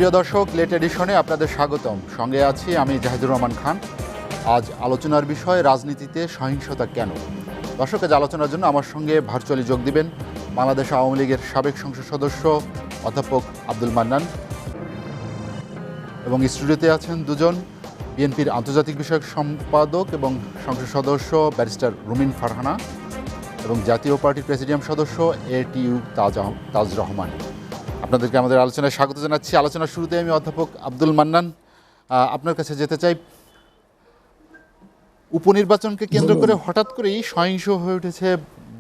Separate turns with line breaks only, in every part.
সুপ্রিয় দর্শক, লেট এডিশনে আপনাদের স্বাগতম। সঙ্গে আছি আমি জাহিদুর রহমান খান। আজ আলোচনার বিষয় রাজনীতিতে সহিংসতা কেন। দর্শক, আজ আলোচনার জন্য আমার সঙ্গে ভার্চুয়ালি যোগ দিবেন বাংলাদেশ আওয়ামী লীগের সাবেক সংসদ সদস্য অধ্যাপক আব্দুল মান্নান, এবং স্টুডিওতে আছেন দুজন, বিএনপির আন্তর্জাতিক বিষয়ক সম্পাদক এবং সংসদ সদস্য ব্যারিস্টার রুমিন ফারহানা এবং জাতীয় পার্টির প্রেসিডিয়াম সদস্য এটিইউ তাজ রহমান। আপনাদেরকে আমাদের আলোচনায় স্বাগত জানাচ্ছি। আলোচনার শুরুতে আমি অধ্যাপক আব্দুল মান্নান আপনার কাছে যেতে চাই। উপনির্বাচনকে কেন্দ্র করে হঠাৎ করেই সহিংস হয়ে উঠেছে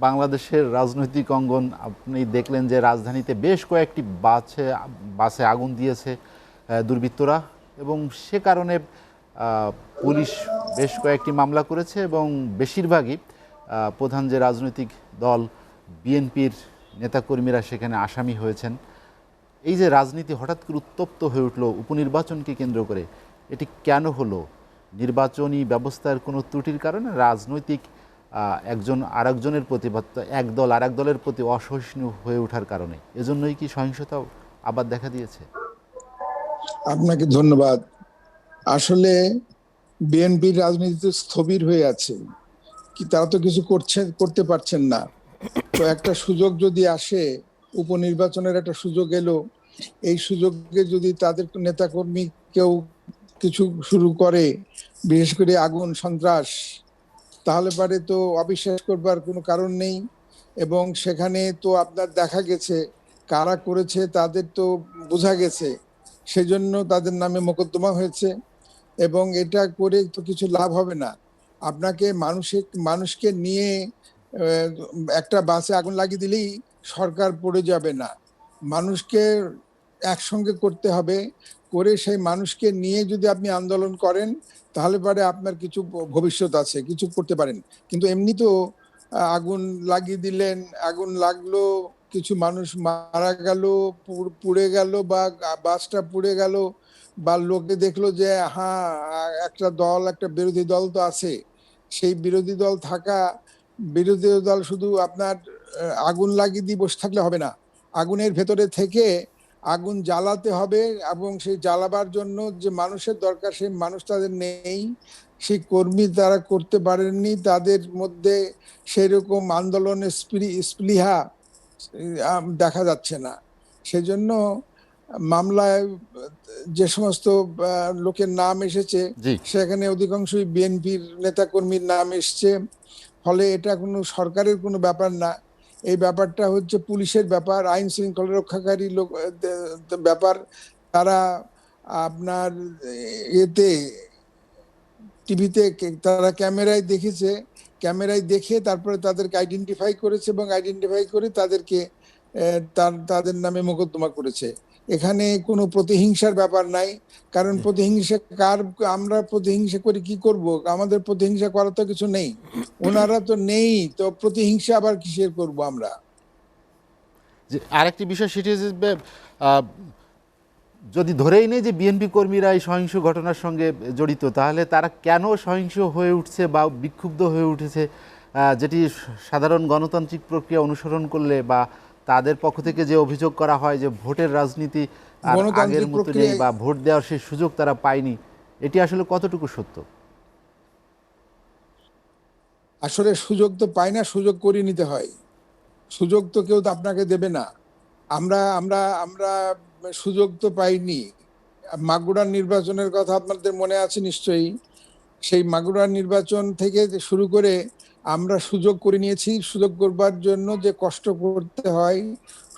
বাংলাদেশের রাজনৈতিক অঙ্গন। আপনি দেখলেন যে রাজধানীতে বেশ কয়েকটি বাসে আগুন দিয়েছে দুর্বৃত্তরা, এবং সে কারণে পুলিশ বেশ কয়েকটি মামলা করেছে এবং বেশিরভাগই প্রধান যে রাজনৈতিক দল বিএনপির নেতাকর্মীরা সেখানে আসামি হয়েছেন। এই যে রাজনীতি হঠাৎ করে উত্তপ্ত হয়ে উঠল উপনির্বাচনকে কেন্দ্র করে, এটি কেন হলো? নির্বাচনী ব্যবস্থার কোনো ত্রুটির কারণে, রাজনৈতিক একজন আরেকজনের প্রতি বা এক দল আরেক দলের প্রতি অসহিষ্ণু হয়ে ওঠার কারণে, এজন্যই কি সহিংসতাও আবার দেখা দিয়েছে?
আপনাকে ধন্যবাদ। আসলে বিএনপির রাজনীতি স্থবির হয়ে আছে, কি তারা তো কিছু করতে পারছেন না। তো একটা সুযোগ যদি আসে, উপনির্বাচনের একটা সুযোগ এলো, এই সুযোগে যদি তাদের নেতাকর্মী কেউ কিছু শুরু করে, বিশেষ করে আগুন সন্ত্রাস, তাহলে পারে তো অবিশ্বাস করবার কোনো কারণ নেই। এবং সেখানে তো আপনার দেখা গেছে কারা করেছে, তাদের তো বোঝা গেছে, সেজন্য তাদের নামে মোকদ্দমা হয়েছে। এবং এটা করে তো কিছু লাভ হবে না। আপনাকে মানুষকে নিয়ে একটা বাসে আগুন লাগিয়ে দিলেই সরকার পড়ে যাবে না। মানুষকে একসঙ্গে করতে হবে, করে সেই মানুষকে নিয়ে যদি আপনি আন্দোলন করেন, তাহলে পরে আপনার কিছু ভবিষ্যৎ আছে, কিছু করতে পারেন। কিন্তু এমনি তো আগুন লাগিয়ে দিলেন, আগুন লাগলো, কিছু মানুষ মারা গেল, পুড়ে গেল, বা বাসটা পুড়ে গেল, বা লোকে দেখলো যে হ্যাঁ একটা বিরোধী দল তো আছে। সেই বিরোধী দল বিরোধী দল শুধু আপনার আগুন লাগিয়ে দিয়ে বসে থাকলে হবে না, আগুনের ভেতরে থেকে আগুন জ্বালাতে হবে। এবং সেই জ্বালাবার জন্য যে মানুষের দরকার, সেই মানুষ তাদের নেই, সেই কর্মী তারা করতে পারেননি, তাদের মধ্যে সেরকম আন্দোলনের স্পৃহা দেখা যাচ্ছে না। সেজন্য মামলায় যে সমস্ত লোকের নাম এসেছে, সেখানে অধিকাংশই বিএনপির নেতাকর্মীর নাম এসছে। ফলে এটা কোনো সরকারের কোনো ব্যাপার না, এই ব্যাপারটা হচ্ছে পুলিশের ব্যাপার, আইন শৃঙ্খলা রক্ষাকারী লোক ব্যাপার। তারা আপনার এতে টিভিতে তারা ক্যামেরায় দেখেছে, ক্যামেরায় দেখে তারপরে তাদেরকে আইডেন্টিফাই করেছে, এবং আইডেন্টিফাই করে তাদেরকে তাদের নামে মোকদ্দমা করেছে। এখানে কোনো প্রতিহিংসার ব্যাপার নাই। কারণ আমরা প্রতিহিংসা করে কি করব? আমাদের প্রতিহিংসা করার তো কিছু নেই, ওনারা তো নেই, তো প্রতিহিংসা আবার কিসের করব আমরা?
আরেকটি বিষয় সেটি হচ্ছে, যদি ধরেই নেই যে বিএনপি কর্মীরা এই সহিংস ঘটনার সঙ্গে জড়িত, তাহলে তারা কেন সহিংস হয়ে উঠছে বা বিক্ষুব্ধ হয়ে উঠেছে, যেটি সাধারণ গণতান্ত্রিক প্রক্রিয়া অনুসরণ করলে বা তাদের পক্ষ থেকে যে অভিযোগ করা হয় যে ভোটের রাজনীতি আর আগের মতো নেই বা ভোট দেওয়ার সেই সুযোগ তারা পায়নি, এটি আসলে কতটুকু সত্য?
আসলে সুযোগ তো পায় না, সুযোগ করে নিতে হয়। সুযোগ তো কেউ আপনাকে দেবে না। আমরা আমরা আমরা সুযোগ তো পাইনি। মাগুরার নির্বাচনের কথা আপনাদের মনে আছে নিশ্চয়ই। সেই মাগুরার নির্বাচন থেকে শুরু করে আমরা সুযোগ করে নিয়েছি। সুযোগ করবার জন্য যে কষ্ট করতে হয়,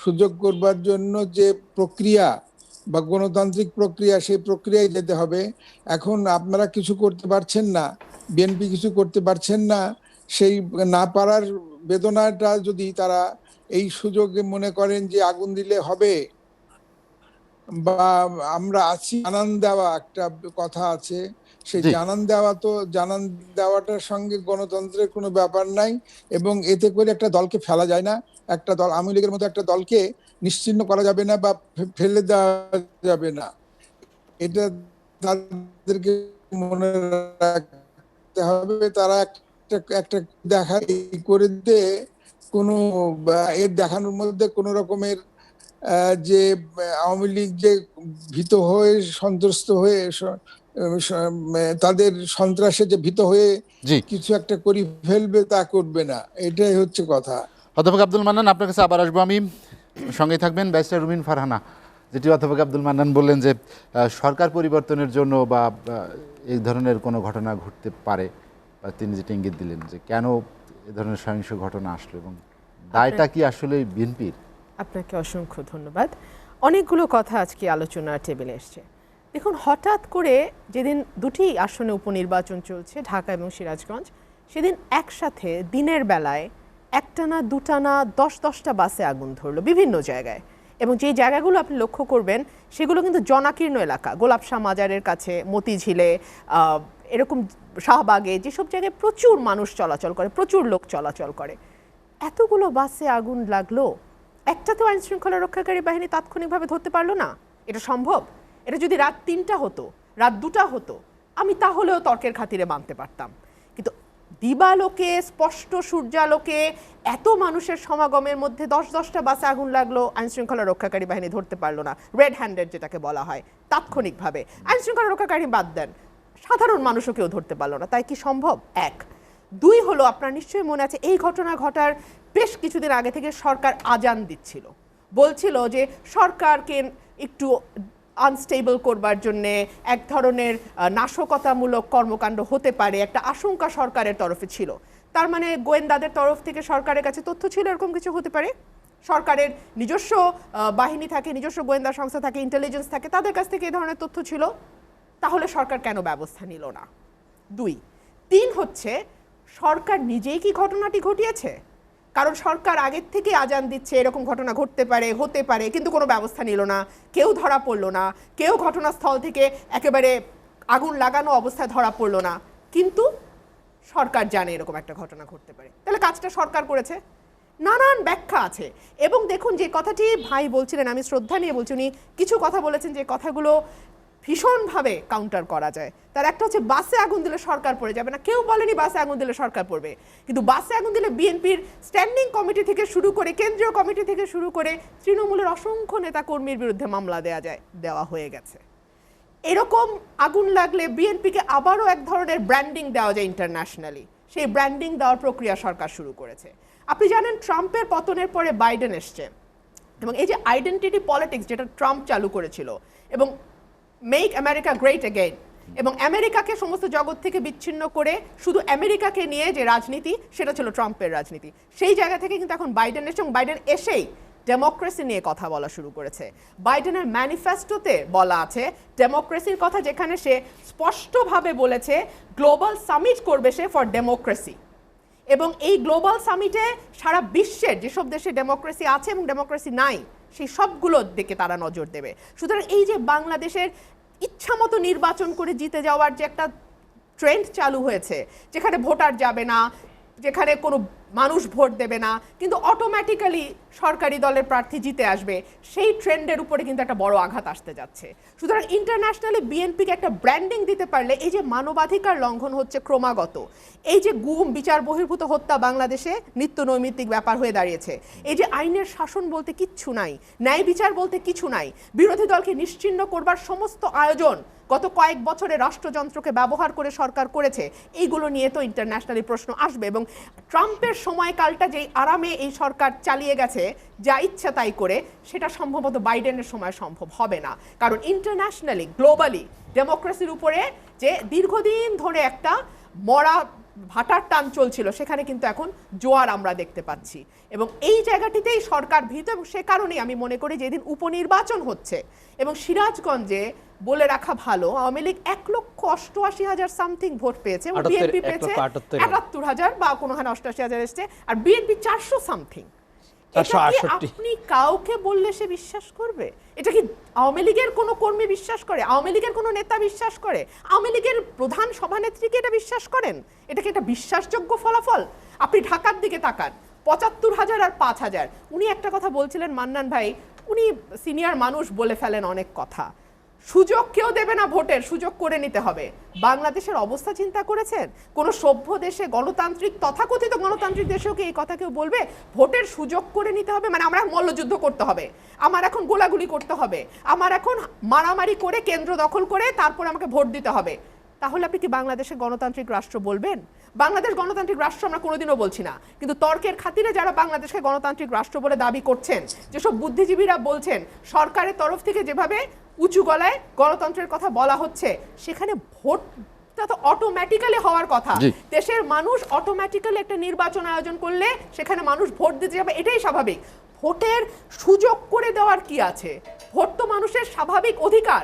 সুযোগ করবার জন্য যে প্রক্রিয়া বা গণতান্ত্রিক প্রক্রিয়া, সেই প্রক্রিয়ায় যেতে হবে। এখন আপনারা কিছু করতে পারছেন না, বিএনপি কিছু করতে পারছেন না। সেই না পারার বেদনাটা যদি তারা এই সুযোগে মনে করেন যে আগুন দিলে হবে, বা আমরা আছি, জানান দেওয়া একটা কথা আছে, সেই জানান দেওয়াটার সঙ্গে গণতন্ত্রের কোনো ব্যাপার নাই। এবং এতে করে একটা দলকে ফেলা যায় না, একটা দল, আওয়ামী লীগের মতো একটা দলকে নিশ্চিহ্ন করা যাবে না বা ফেলে দেওয়া যাবে না। এটা তাদেরকে মনে রাখতে হবে। তারা একটা দেখা করে দিতে কোনো এর দেখানোর মধ্যে কোনো রকমের যে আওয়ামী লীগ যে ভীত হয়ে সন্ত্রস্ত হয়ে তাদের সন্ত্রাসে যে ভীত হয়ে
জি,
কিছু একটা করে ফেলবে তা করবে না, এটাই হচ্ছে কথা।
অধ্যাপক আব্দুল মান্নান, আপনার কাছে আবার আসবো আমি, সঙ্গেই থাকবেন। ব্যারিস্টার রুমিন ফারহানা, যেটি অধ্যাপক আব্দুল মান্নান বললেন যে সরকার পরিবর্তনের জন্য বা এই ধরনের কোনো ঘটনা ঘটতে পারে, বা তিনি যেটা ইঙ্গিত দিলেন যে কেন এ ধরনের সহিংস ঘটনা আসলো এবং দায়টা কি আসলে বিএনপির।
আপনাকে অসংখ্য ধন্যবাদ। অনেকগুলো কথা আজকে আলোচনার টেবিলে এসছে। দেখুন, হঠাৎ করে যেদিন দুটি আসনে উপনির্বাচন চলছে, ঢাকা এবং সিরাজগঞ্জ, সেদিন একসাথে দিনের বেলায় একটানা দুটানা 10-10টা বাসে আগুন ধরলো বিভিন্ন জায়গায়। এবং যে জায়গাগুলো আপনি লক্ষ্য করবেন সেগুলো কিন্তু জনাকীর্ণ এলাকা, গোলাপশাহ মাজারের কাছে, মতিঝিলে, এরকম শাহবাগে, যেসব জায়গায় প্রচুর মানুষ চলাচল করে, প্রচুর লোক চলাচল করে। এতগুলো বাসে আগুন লাগলো, একটাতেও আইন শৃঙ্খলা রক্ষাকারী বাহিনী তাৎক্ষণিকভাবে ধরতে পারলো না? এটা সম্ভব? এটা যদি রাত 3টা হতো, রাত 2টা হতো, আমি তাহলেও তর্কের খাতিরে মানতে পারতাম। কিন্তু দিবালোকে, স্পষ্ট সূর্যালোকে, এত মানুষের সমাগমের মধ্যে 10-10টা বাসে আগুন লাগলো, আইন শৃঙ্খলা রক্ষাকারী বাহিনী ধরতে পারলো না, রেড হ্যান্ডেড যেটাকে বলা হয়, তাৎক্ষণিকভাবে। আইন শৃঙ্খলা রক্ষাকারী বাদ দেন, সাধারণ মানুষও কেউ ধরতে পারলো না। তাই কি সম্ভব? এক। 2 হলো, আপনার নিশ্চয়ই মনে আছে এই ঘটনা ঘটার বেশ কিছুদিন আগে থেকে সরকার আজান দিচ্ছিল, বলছিল যে সরকারকে একটু আনস্টেবল করবার জন্যে এক ধরনের নাশকতামূলক কর্মকাণ্ড হতে পারে, একটা আশঙ্কা সরকারের তরফে ছিল। তার মানে গোয়েন্দাদের তরফ থেকে সরকারের কাছে তথ্য ছিল এরকম কিছু হতে পারে। সরকারের নিজস্ব বাহিনী থাকে, নিজস্ব গোয়েন্দা সংস্থা থাকে, ইন্টেলিজেন্স থাকে, তাদের কাছ থেকে এই ধরনের তথ্য ছিল। তাহলে সরকার কেন ব্যবস্থা নিল না? 2। 3 হচ্ছে, সরকার নিজেই কি ঘটনাটি ঘটিয়েছে? কারণ সরকার আগের থেকে আজান দিচ্ছে এরকম ঘটনা ঘটতে পারে, হতে পারে, কিন্তু কোনো ব্যবস্থা নিল না, কেউ ধরা পড়লো না, কেউ ঘটনাস্থল থেকে একেবারে আগুন লাগানো অবস্থায় ধরা পড়লো না, কিন্তু সরকার জানে এরকম একটা ঘটনা ঘটতে পারে। তাহলে কাজটা সরকার করেছে? নানান ব্যাখ্যা আছে। এবং দেখুন, যে কথাটি ভাই বলছিলেন, আমি শ্রদ্ধা নিয়ে বলছি, উনি কিছু কথা বলেছেন যে কথাগুলো ভীষণভাবে কাউন্টার করা যায়। তার একটা হচ্ছে, বাসে আগুন দিলে সরকার পড়ে যাবে না। কেউ বলেনি বাসে আগুন দিলে সরকার পড়বে, কিন্তু বাসে আগুন দিলে বিএনপির স্ট্যান্ডিং কমিটি থেকে শুরু করে, কেন্দ্রীয় কমিটি থেকে শুরু করে, তৃণমূলের অসংখ্য নেতা কর্মীর বিরুদ্ধে মামলা দেওয়া হয়ে গেছে। এরকম আগুন লাগলে বিএনপিকে আবারও এক ধরনের ব্র্যান্ডিং দেওয়া যায় ইন্টারন্যাশনালি, সেই ব্র্যান্ডিং দেওয়ার প্রক্রিয়া সরকার শুরু করেছে। আপনি জানেন, ট্রাম্পের পতনের পরে বাইডেন এসছে, এবং এই যে আইডেন্টিটি পলিটিক্স যেটা ট্রাম্প চালু করেছিল, এবং মেক আমেরিকা গ্রেট এগেইন, এবং আমেরিকাকে সমস্ত জগৎ থেকে বিচ্ছিন্ন করে শুধু আমেরিকাকে নিয়ে যে রাজনীতি, সেটা ছিল ট্রাম্পের রাজনীতি। সেই জায়গা থেকে কিন্তু এখন বাইডেন এসে, এবং বাইডেন এসেই ডেমোক্রেসি নিয়ে কথা বলা শুরু করেছে। বাইডেনের ম্যানিফেস্টোতে বলা আছে ডেমোক্রেসির কথা, যেখানে সে স্পষ্টভাবে বলেছে গ্লোবাল সামিট করবে সে ফর ডেমোক্রেসি। এবং এই গ্লোবাল সামিটে সারা বিশ্বের যেসব দেশে ডেমোক্রেসি আছে এবং ডেমোক্রেসি নাই, সেই সবগুলোর দিকে তারা নজর দেবে। সুতরাং এই যে বাংলাদেশের ইচ্ছামতো নির্বাচন করে জিতে যাওয়ার যে একটা ট্রেন্ড চালু হয়েছে, যেখানে ভোটার যাবে না, যেখানে কোনো মানুষ ভোট দেবে না, কিন্তু অটোমেটিক্যালি সরকারি দলের প্রার্থী জিতে আসবে, সেই ট্রেন্ডের উপরে কিন্তু একটা বড় আঘাত আসতে যাচ্ছে। সুতরাং ইন্টারন্যাশনালি বিএনপিকে একটা ব্র্যান্ডিং দিতে পারলে, এই যে মানবাধিকার লঙ্ঘন হচ্ছে ক্রমাগত, এই যে গুম, বিচার বহির্ভূত হত্যা বাংলাদেশে নিত্য নৈমিত্তিক ব্যাপার হয়ে দাঁড়িয়েছে, এই যে আইনের শাসন বলতে কিচ্ছু নাই, ন্যায় বিচার বলতে কিছু নাই, বিরোধী দলকে নিশ্চিহ্ন করবার সমস্ত আয়োজন গত কয়েক বছরে রাষ্ট্রযন্ত্রকে ব্যবহার করে সরকার করেছে, এইগুলো নিয়ে তো ইন্টারন্যাশনালি প্রশ্ন আসবে। এবং ট্রাম্পের সময়কালটা যেই আরামে এই সরকার চালিয়ে গেছে যা ইচ্ছা তাই করে, সেটা সম্ভবত বাইডেনের সময় সম্ভব হবে না। কারণ ইন্টারন্যাশনালি, গ্লোবালি ডেমোক্রেসির উপরে যে দীর্ঘদিন ধরে একটা মরা ভাটার টান চলছিল, সেখানে কিন্তু এখন জোয়ার আমরা দেখতে পাচ্ছি। এবং এই জায়গাটিতেই সরকার ভীত, এবং সে কারণেই আমি মনে করি যেদিন উপনির্বাচন হচ্ছে, এবং সিরাজগঞ্জে বলে রাখা ভালো, আওয়ামী লীগ 1,88,000 সামথিং ভোট পেয়েছে, এবং বিএনপি পেয়েছে ৭১,000 বা কোনোখানে 88,000 এসছে, আর বিএনপি 400 সামথিং। আপনি কাউকে বললে সে বিশ্বাস করবে? এটা কি আওয়ামী লীগের কোনো কর্মী বিশ্বাস করে? আওয়ামী লীগের কোনো নেতা বিশ্বাস করে? আওয়ামী লীগের প্রধান সভানেত্রীকে এটা বিশ্বাস করেন? এটা কি একটা বিশ্বাসযোগ্য ফলাফল? আপনি ঢাকার দিকে তাকান, ৭৫,000 আর 5,000। উনি একটা কথা বলছিলেন, মান্নান ভাই, উনি সিনিয়র মানুষ, বলে ফেলেন অনেক কথা। সুযোগ কেউ দেবে না, ভোটের সুযোগ করে নিতে হবে। বাংলাদেশের অবস্থা চিন্তা করেছেন? কোন সভ্য দেশে, গণতান্ত্রিক তথাকথিত গণতান্ত্রিক দেশেও কি এই কথা কেউ বলবে ভোটের সুযোগ করে নিতে হবে? মানে আমার মল্লযুদ্ধ করতে হবে, আমার এখন গোলাগুলি করতে হবে, আমার এখন মারামারি করে কেন্দ্র দখল করে তারপর আমাকে ভোট দিতে হবে। তাহলে আপনি কি বাংলাদেশের গণতান্ত্রিক রাষ্ট্র বলবেন? বাংলাদেশ গণতান্ত্রিক রাষ্ট্র আমরা কোনোদিনও বলছি না, কিন্তু তর্কের খাতিরে যারা বাংলাদেশকে গণতান্ত্রিক রাষ্ট্র বলে দাবি করছেন, যেসব বুদ্ধিজীবীরা বলছেন সরকারের তরফ থেকে যেভাবে উঁচু গলায় গণতন্ত্রের কথা বলা হচ্ছে, সেখানে ভোটটা তো অটোমেটিক্যালি হওয়ার কথা। দেশের মানুষ অটোমেটিক্যালি একটা নির্বাচন আয়োজন করলে সেখানে মানুষ ভোট দিতে যাবে, এটাই স্বাভাবিক। ভোটের সুযোগ করে দেওয়ার কি আছে? ভোট তো মানুষের স্বাভাবিক অধিকার,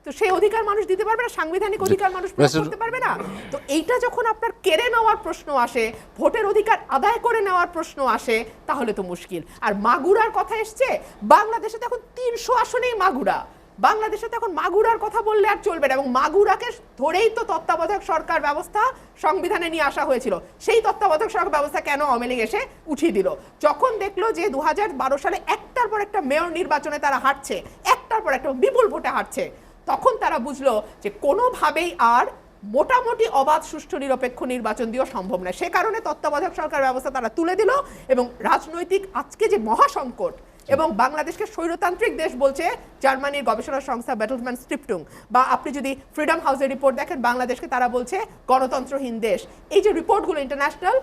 তো সেই অধিকার মানুষ দিতে পারবে না, সাংবিধানিক অধিকার মানুষ প্রয়োগ করতে পারবে না। তো এইটা যখন আপনার কেড়ে নেওয়ার প্রশ্ন আসে, ভোটের অধিকার আদায় করে নেওয়ার প্রশ্ন আসে, তাহলে তো মুশকিল। আর মাগুরার কথা এসছে, বাংলাদেশে তো এখন 300 আসনেই মাগুরা। বাংলাদেশে তো এখন মাগুরার কথা বললে আর চলবে না, এবং মাগুরাকে ধরেই তো তত্ত্বাবধায়ক সরকার ব্যবস্থা সংবিধানে নিয়ে আসা হয়েছিল। সেই তত্ত্বাবধায়ক সরকার ব্যবস্থা কেন আওয়ামী লীগ এসে উঠিয়ে দিল? যখন দেখলো যে 2012 সালে একটার পর একটা মেয়র নির্বাচনে তারা হারছে, একটার পর একটা বিপুল ভোটে হারছে, তখন তারা বুঝলো যে কোনোভাবেই আর মোটামুটি অবাধ, সুষ্ঠু, নিরপেক্ষ নির্বাচন দিয়েও সম্ভব নয়। সে কারণে তত্ত্বাবধায়ক সরকার ব্যবস্থা তারা তুলে দিল, এবং রাজনৈতিক আজকে যে মহাসংকট, এবং বাংলাদেশকে স্বৈরতান্ত্রিক দেশ বলছে জার্মানির গবেষণা সংস্থা বেটলম্যান স্টিফটুং, বা আপনি যদি ফ্রিডম হাউসের রিপোর্ট দেখেন, বাংলাদেশকে তারা বলছে গণতন্ত্রহীন দেশ। এই যে রিপোর্টগুলো, ইন্টারন্যাশনাল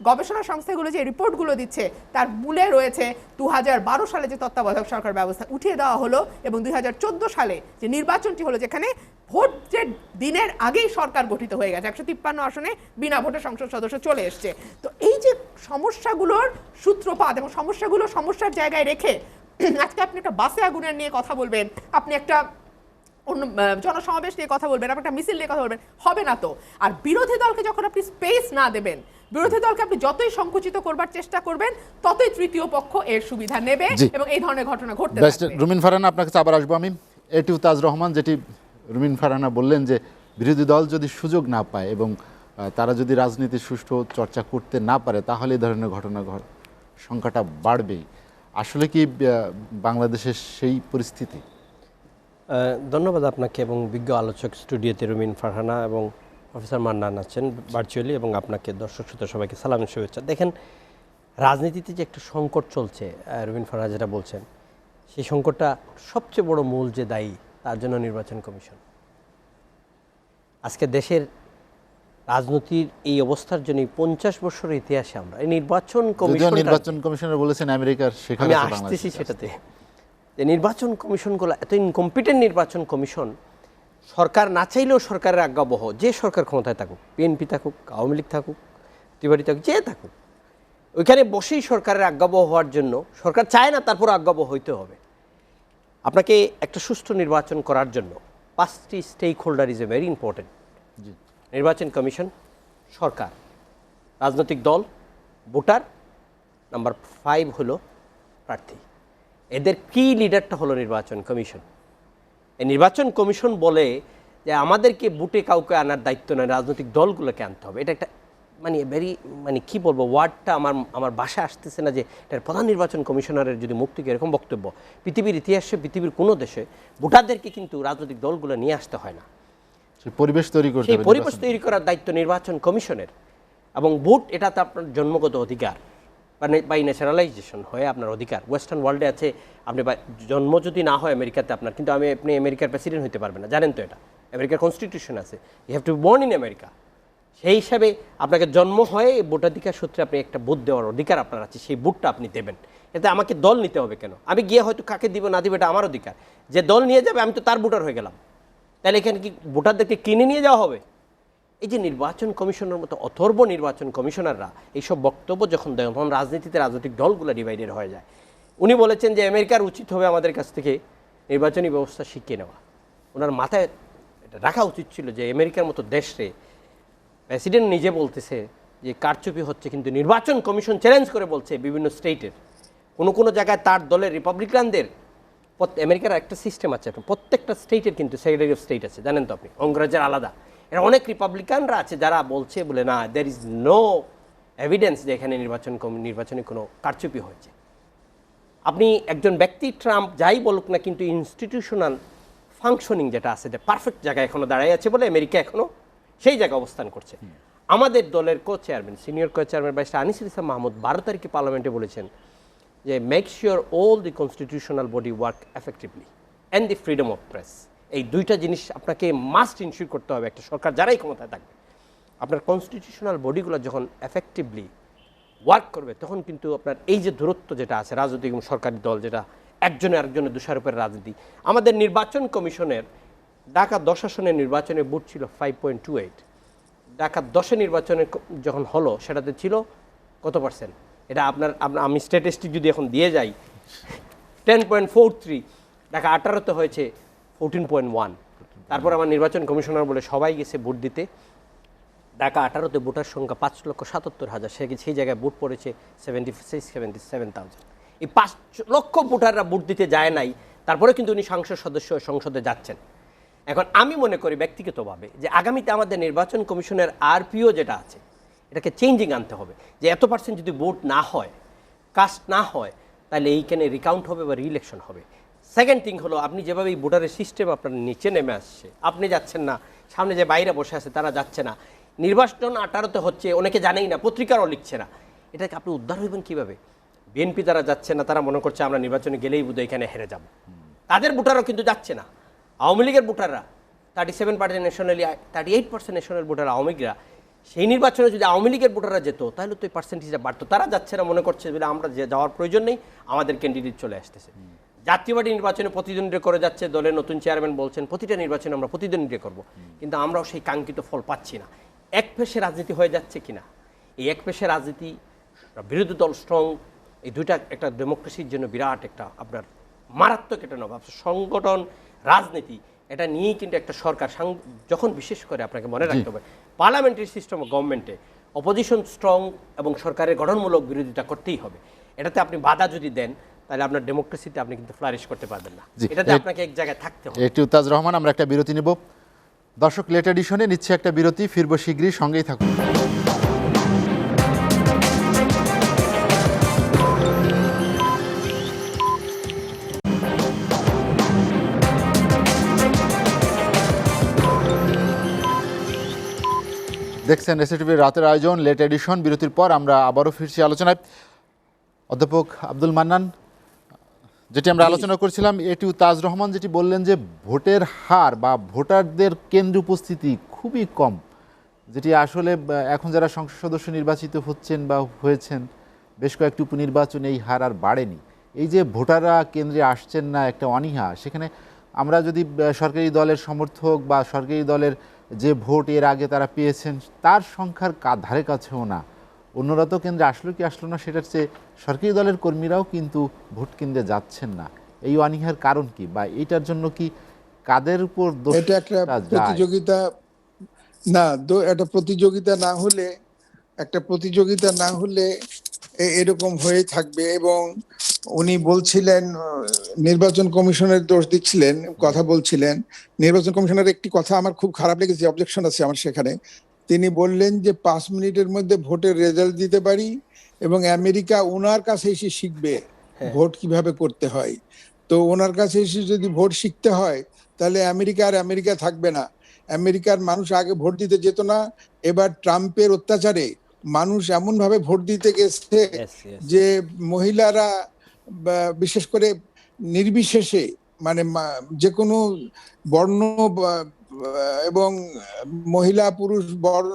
গবেষণা সংস্থাগুলো যে রিপোর্টগুলো দিচ্ছে, তার মূলে রয়েছে 2012 সালে যে তত্ত্বাবধায়ক সরকার ব্যবস্থা উঠিয়ে দেওয়া হলো, এবং 2014 সালে যে নির্বাচনটি হলো, যেখানে ভোট যে দিনের আগেই সরকার গঠিত হয়ে গেছে, 153 আসনে বিনা ভোটে সংসদ সদস্য চলে এসছে। তো এই যে সমস্যাগুলোর সূত্রপাত এবং সমস্যাগুলো সমস্যার জায়গায় রেখে আজকে আপনি একটা বাসে আগুনের নিয়ে কথা বলবেন, আপনি একটা অন্য জনসমাবেশ নিয়ে কথা বলবেন, আপনি একটা মিছিল নিয়ে কথা বলবেন, হবে না তো। আর বিরোধী দলকে যখন আপনি স্পেস না দেবেন, বিরোধী দলকে আপনি যতই সংকুচিত করবার চেষ্টা করবেন, ততই তৃতীয় পক্ষ এর সুবিধা নেবে, এবং এই ধরনের ঘটনা ঘটতে থাকবে।
রুমিন ফারহানা, আপনার কাছে আবার আসবো আমি। এটিউ তাজ রহমান, যেটি রুমিন ফারহানা বললেন যে বিরোধী দল যদি সুযোগ না পায় এবং তারা যদি রাজনীতির সুষ্ঠু চর্চা করতে না পারে, তাহলে এই ধরনের ঘটনা সংখ্যাটা বাড়বেই। আসলে কি বাংলাদেশের সেই পরিস্থিতি?
ধন্যবাদ আপনাকে এবং বিজ্ঞ আলোচক স্টুডিওতে রুমিন ফারহানা এবং প্রফেসর মান্নান আছেন ভার্চুয়ালি, এবং আপনাকে দর্শক শ্রোতা সবাইকে সালাম শুভেচ্ছা। দেখেন, রাজনীতিতে যে একটা সংকট চলছে, রুমিন ফারহানা যেটা বলছেন, সেই সংকটটা সবচেয়ে বড় মূল যে দায়ী, তার জন্য নির্বাচন কমিশন। আজকে দেশের রাজনীতির এই অবস্থার জন্য 50 বছরের ইতিহাসে আমরা এই নির্বাচন
কমিশনার বলেছেন আমেরিকার,
আমি আসতেছি সেটাতে, যে নির্বাচন কমিশনগুলো এত ইনকম্পিটেন্ট নির্বাচন কমিশন, সরকার না চাইলেও সরকারের আজ্ঞাবহ, যে সরকার ক্ষমতায় থাকুক, বিএনপি থাকুক, আওয়ামী লীগ থাকুক, ত্রিবাড়ি থাকুক, যে থাকুক, ওইখানে বসেই সরকারের আজ্ঞাবহ হওয়ার জন্য, সরকার চায় না তারপর আজ্ঞাবহ হইতে হবে। আপনাকে একটা সুষ্ঠু নির্বাচন করার জন্য 5টি stakeholder is a very important. নির্বাচন কমিশন, সরকার, রাজনৈতিক দল, ভোটার, নাম্বার 5 হলো প্রার্থী। এদের কি লিডারটা হলো নির্বাচন কমিশন। এই নির্বাচন কমিশন বলে যে আমাদেরকে বুটে কাউকে আনার দায়িত্ব নয়, রাজনৈতিক দলগুলোকে আনতে হবে। এটা একটা কি বলবো, ওয়ার্ডটা আমার বাসায় আসতেছে না, যে এটার প্রধান নির্বাচন কমিশনারের যদি মুখ থেকে এরকম বক্তব্য। পৃথিবীর ইতিহাসে পৃথিবীর কোনো দেশে ভোটারদেরকে কিন্তু রাজনৈতিক দলগুলো নিয়ে আসতে হয় না,
সেই পরিবেশ তৈরি
করার দায়িত্ব নির্বাচন কমিশনের। এবং ভোট এটা তো আপনার জন্মগত অধিকার, বাই ন্যাচারালাইজেশন হয়ে আপনার অধিকার। ওয়েস্টার্ন ওয়ার্ল্ডে আছে, আপনি জন্ম যদি না হয় আমেরিকাতে আপনার, কিন্তু আপনি আমেরিকার প্রেসিডেন্ট হতে পারবেন না, জানেন তো এটা। আমেরিকার কনস্টিটিউশন আছে, you have to be born in America. সেই হিসাবে আপনাকে জন্ম হয়ে ভোটাধিকার সূত্রে আপনি একটা ভোট দেওয়ার অধিকার আপনার আছে, সেই ভোটটা আপনি দেবেন। এতে আমাকে দল নিতে হবে কেন? আমি গিয়ে হয়তো কাকে দিব না দিব এটা আমার অধিকার। যে দল নিয়ে যাবে আমি তো তার ভোটার হয়ে গেলাম, তাহলে এখানে কি ভোটারদেরকে কিনে নিয়ে যাওয়া হবে? এই যে নির্বাচন কমিশনের মতো অথর্ব নির্বাচন কমিশনাররা এইসব বক্তব্য যখন দেয়, তখন রাজনীতিতে রাজনৈতিক দলগুলো ডিভাইডেড হয়ে যায়। উনি বলেছেন যে আমেরিকার উচিত হবে আমাদের কাছ থেকে নির্বাচনী ব্যবস্থা শিখিয়ে নেওয়া। ওনার মাথায় এটা রাখা উচিত ছিল যে আমেরিকার মতো দেশে প্রেসিডেন্ট নিজে বলতেছে যে কারচুপি হচ্ছে, কিন্তু নির্বাচন কমিশন চ্যালেঞ্জ করে বলছে বিভিন্ন স্টেটের কোনো জায়গায় তার দলের রিপাবলিকানদের, আমেরিকার একটা সিস্টেম আছে, প্রত্যেকটা স্টেটের কিন্তু সেক্রেটারি অফ স্টেট আছে, জানেন তো আপনি, অঙ্গরাজ্যের আলাদা। এরা অনেক রিপাবলিকানরা আছে যারা বলছে বলে না, দ্যার ইজ নো এভিডেন্স যে এখানে নির্বাচনে কোনো কারচুপি হয়েছে। আপনি একজন ব্যক্তি ট্রাম্প যাই বলুক না, কিন্তু ইনস্টিটিউশনাল ফাংশনিং যেটা আছে, যে পারফেক্ট জায়গায় এখনো দাঁড়াই আছে বলে আমেরিকা এখনো সেই জায়গায় অবস্থান করছে। আমাদের দলের co chairman, senior co chairman barrister Anisul Islam Mahmud 12 তারিখে পার্লামেন্টে বলেছেন যে make sure all the constitutional body work effectively and the freedom of press. এই দুইটা জিনিস আপনাকে মাস্ট ইনশিওর করতে হবে একটা সরকার যারাই ক্ষমতায় থাকবে। আপনার কনস্টিটিউশনাল বডিগুলো যখন এফেক্টিভলি ওয়ার্ক করবে তখন কিন্তু আপনার এই যে দূরত্ব যেটা আছে রাজনৈতিক এবং সরকারি দল, যেটা একজনে আরেকজনের দোষারোপের রাজনীতি। আমাদের নির্বাচন কমিশনের ঢাকা 10 আসনের নির্বাচনের ভোট ছিল 5.28, ঢাকা 10 নির্বাচনে যখন হলো সেটাতে ছিল কত পার্সেন্ট? এটা আপনার আমি স্ট্যাটিস্টিক যদি এখন দিয়ে যাই 10.43, ঢাকা 18তে হয়েছে 14.1। তারপর আমার নির্বাচন কমিশনার বলে সবাই গেছে ভোট দিতে, ঢাকা 18তে ভোটার সংখ্যা 5,77,000, সেই জায়গায় ভোট পড়েছে 77,000। এই 5 লক্ষ ভোটাররা ভোট দিতে যায় নাই, তারপরে কিন্তু উনি সংসদ সদস্য সংসদে যাচ্ছেন। এখন আমি মনে করি ব্যক্তিগতভাবে যে আগামীতে আমাদের নির্বাচন কমিশনের আরপিও যেটা আছে এটাকে চেঞ্জিং আনতে হবে, যে এত পার্সেন্ট যদি ভোট না হয়, কাস্ট না হয়, তাহলে এইখানে রিকাউন্ট হবে বা রিইলেকশন হবে। সেকেন্ড থিং হলো আপনি যেভাবে এই ভোটারের সিস্টেম আপনার নিচে নেমে আসছে, আপনি যাচ্ছেন না, সামনে যে বাইরে বসে আছে তারা যাচ্ছে না, নির্বাচন 18তে হচ্ছে, অনেকে জানেই না, পত্রিকারও লিখছে না, এটাকে আপনি উদ্ধার হইবেন কীভাবে? বিএনপি তারা যাচ্ছে না, তারা মনে করছে আমরা নির্বাচনে গেলেই বোধহয় এখানে হেরে যাব, তাদের ভোটারও কিন্তু যাচ্ছে না। আওয়ামী লীগের ভোটাররা 37% ন্যাশনালি, 38% ন্যাশনাল ভোটার আওয়ামী লীগরা, সেই নির্বাচনে যদি আওয়ামী লীগের ভোটাররা যেত তাহলে তো এই পার্সেন্টেজটা বাড়তো। তারা যাচ্ছে না, মনে করছে বলে আমরা যাওয়ার প্রয়োজন নেই, আমাদের ক্যান্ডিডেট চলে আসতেছে। জাতীয় পার্টি নির্বাচনে প্রতিদ্বন্দ্বিতা করে যাচ্ছে, দলের নতুন চেয়ারম্যান বলছেন প্রতিটা নির্বাচনে আমরা প্রতিদ্বন্দ্বিতা করব, কিন্তু আমরাও সেই কাঙ্ক্ষিত ফল পাচ্ছি না। এক পেশে রাজনীতি হয়ে যাচ্ছে কিনা, এই এক পেশে রাজনীতি, বিরোধী দল স্ট্রং, এই দুইটা একটা ডেমোক্রেসির জন্য বিরাট একটা আপনার মারাত্মক একটা নবাব সংগঠন রাজনীতি, এটা নিয়েই কিন্তু একটা সরকার যখন বিশেষ করে আপনাকে মনে রাখতে হবে পার্লামেন্টারি সিস্টেম অফ গভর্নমেন্টে অপোজিশন স্ট্রং এবং সরকারের গঠনমূলক বিরোধিতা করতেই হবে। এটাতে আপনি বাধা যদি দেন তাহলে আপনার ডেমোক্রেসিতে আপনি কিন্তু ফ্লারিশ করতে পারবেন না, এটাতে আপনাকে এক জায়গায় থাকতে হবে।
একটু তাজ রহমান, আমরা একটা বিরতি নেব। দর্শক, লেট এডিশনে নিচ্ছে একটা বিরতি, ফিরবো শীঘ্রই, সঙ্গেই থাকুন। দেখছেন এসএটিভির রাতের আয়োজন লেট এডিশন। বিরতির পর আমরা আবারও ফিরছি আলোচনায়। অধ্যাপক আব্দুল মান্নান, যেটি আমরা আলোচনা করছিলাম, এটিও তাজ রহমান যেটি বললেন যে ভোটের হার বা ভোটারদের কেন্দ্রে উপস্থিতি খুবই কম, যেটি আসলে এখন যারা সংসদ সদস্য নির্বাচিত হচ্ছেন বা হয়েছেন, বেশ কয়েকটি উপনির্বাচনে এই হার আর বাড়েনি। এই যে ভোটাররা কেন্দ্রে আসছেন না, একটা অনীহা, সেখানে আমরা যদি সরকারি দলের সমর্থক বা সরকারি দলের যে ভোট এর আগে তারা পেয়েছেন তার সংখ্যার ধারে কাছেও না, অন্যরা তো কেন্দ্রে আসলো কি আসলো না সেটার চেয়ে সরকারি দলের কর্মীরাও কিন্তু ভোট কেন্দ্রে যাচ্ছেন না। এই অনীহার কারণ কি, বা এটার জন্য কি কাদের উপর দোষ?
এটা একটা প্রতিযোগিতা না, একটা প্রতিযোগিতা না হলে এরকম হয়ে থাকবে। এবং উনি বলছিলেন নির্বাচন কমিশনের দোষ দিচ্ছিলেন, কথা বলছিলেন। নির্বাচন কমিশনের একটি কথা আমার খুব খারাপ লেগেছে, অবজেকশন আছে আমার সেখানে। তিনি বললেন যে 5 মিনিটের মধ্যে ভোটের রেজাল্ট দিতে পারি এবং আমেরিকা ওনার কাছে এসে শিখবে ভোট কিভাবে করতে হয়। তো ওনার কাছে এসে যদি ভোট শিখতে হয় তাহলে আমেরিকা থাকবে না। আমেরিকার মানুষ আগে ভোট দিতে যেত না, এবার ট্রাম্পের অত্যাচারে মানুষ এমন ভাবে ভোট দিতে গেছে যে মহিলারা বিশেষ করে নির্বিশেষে, মানে যে কোনো বর্ণ এবং মহিলা পুরুষ বর্ণ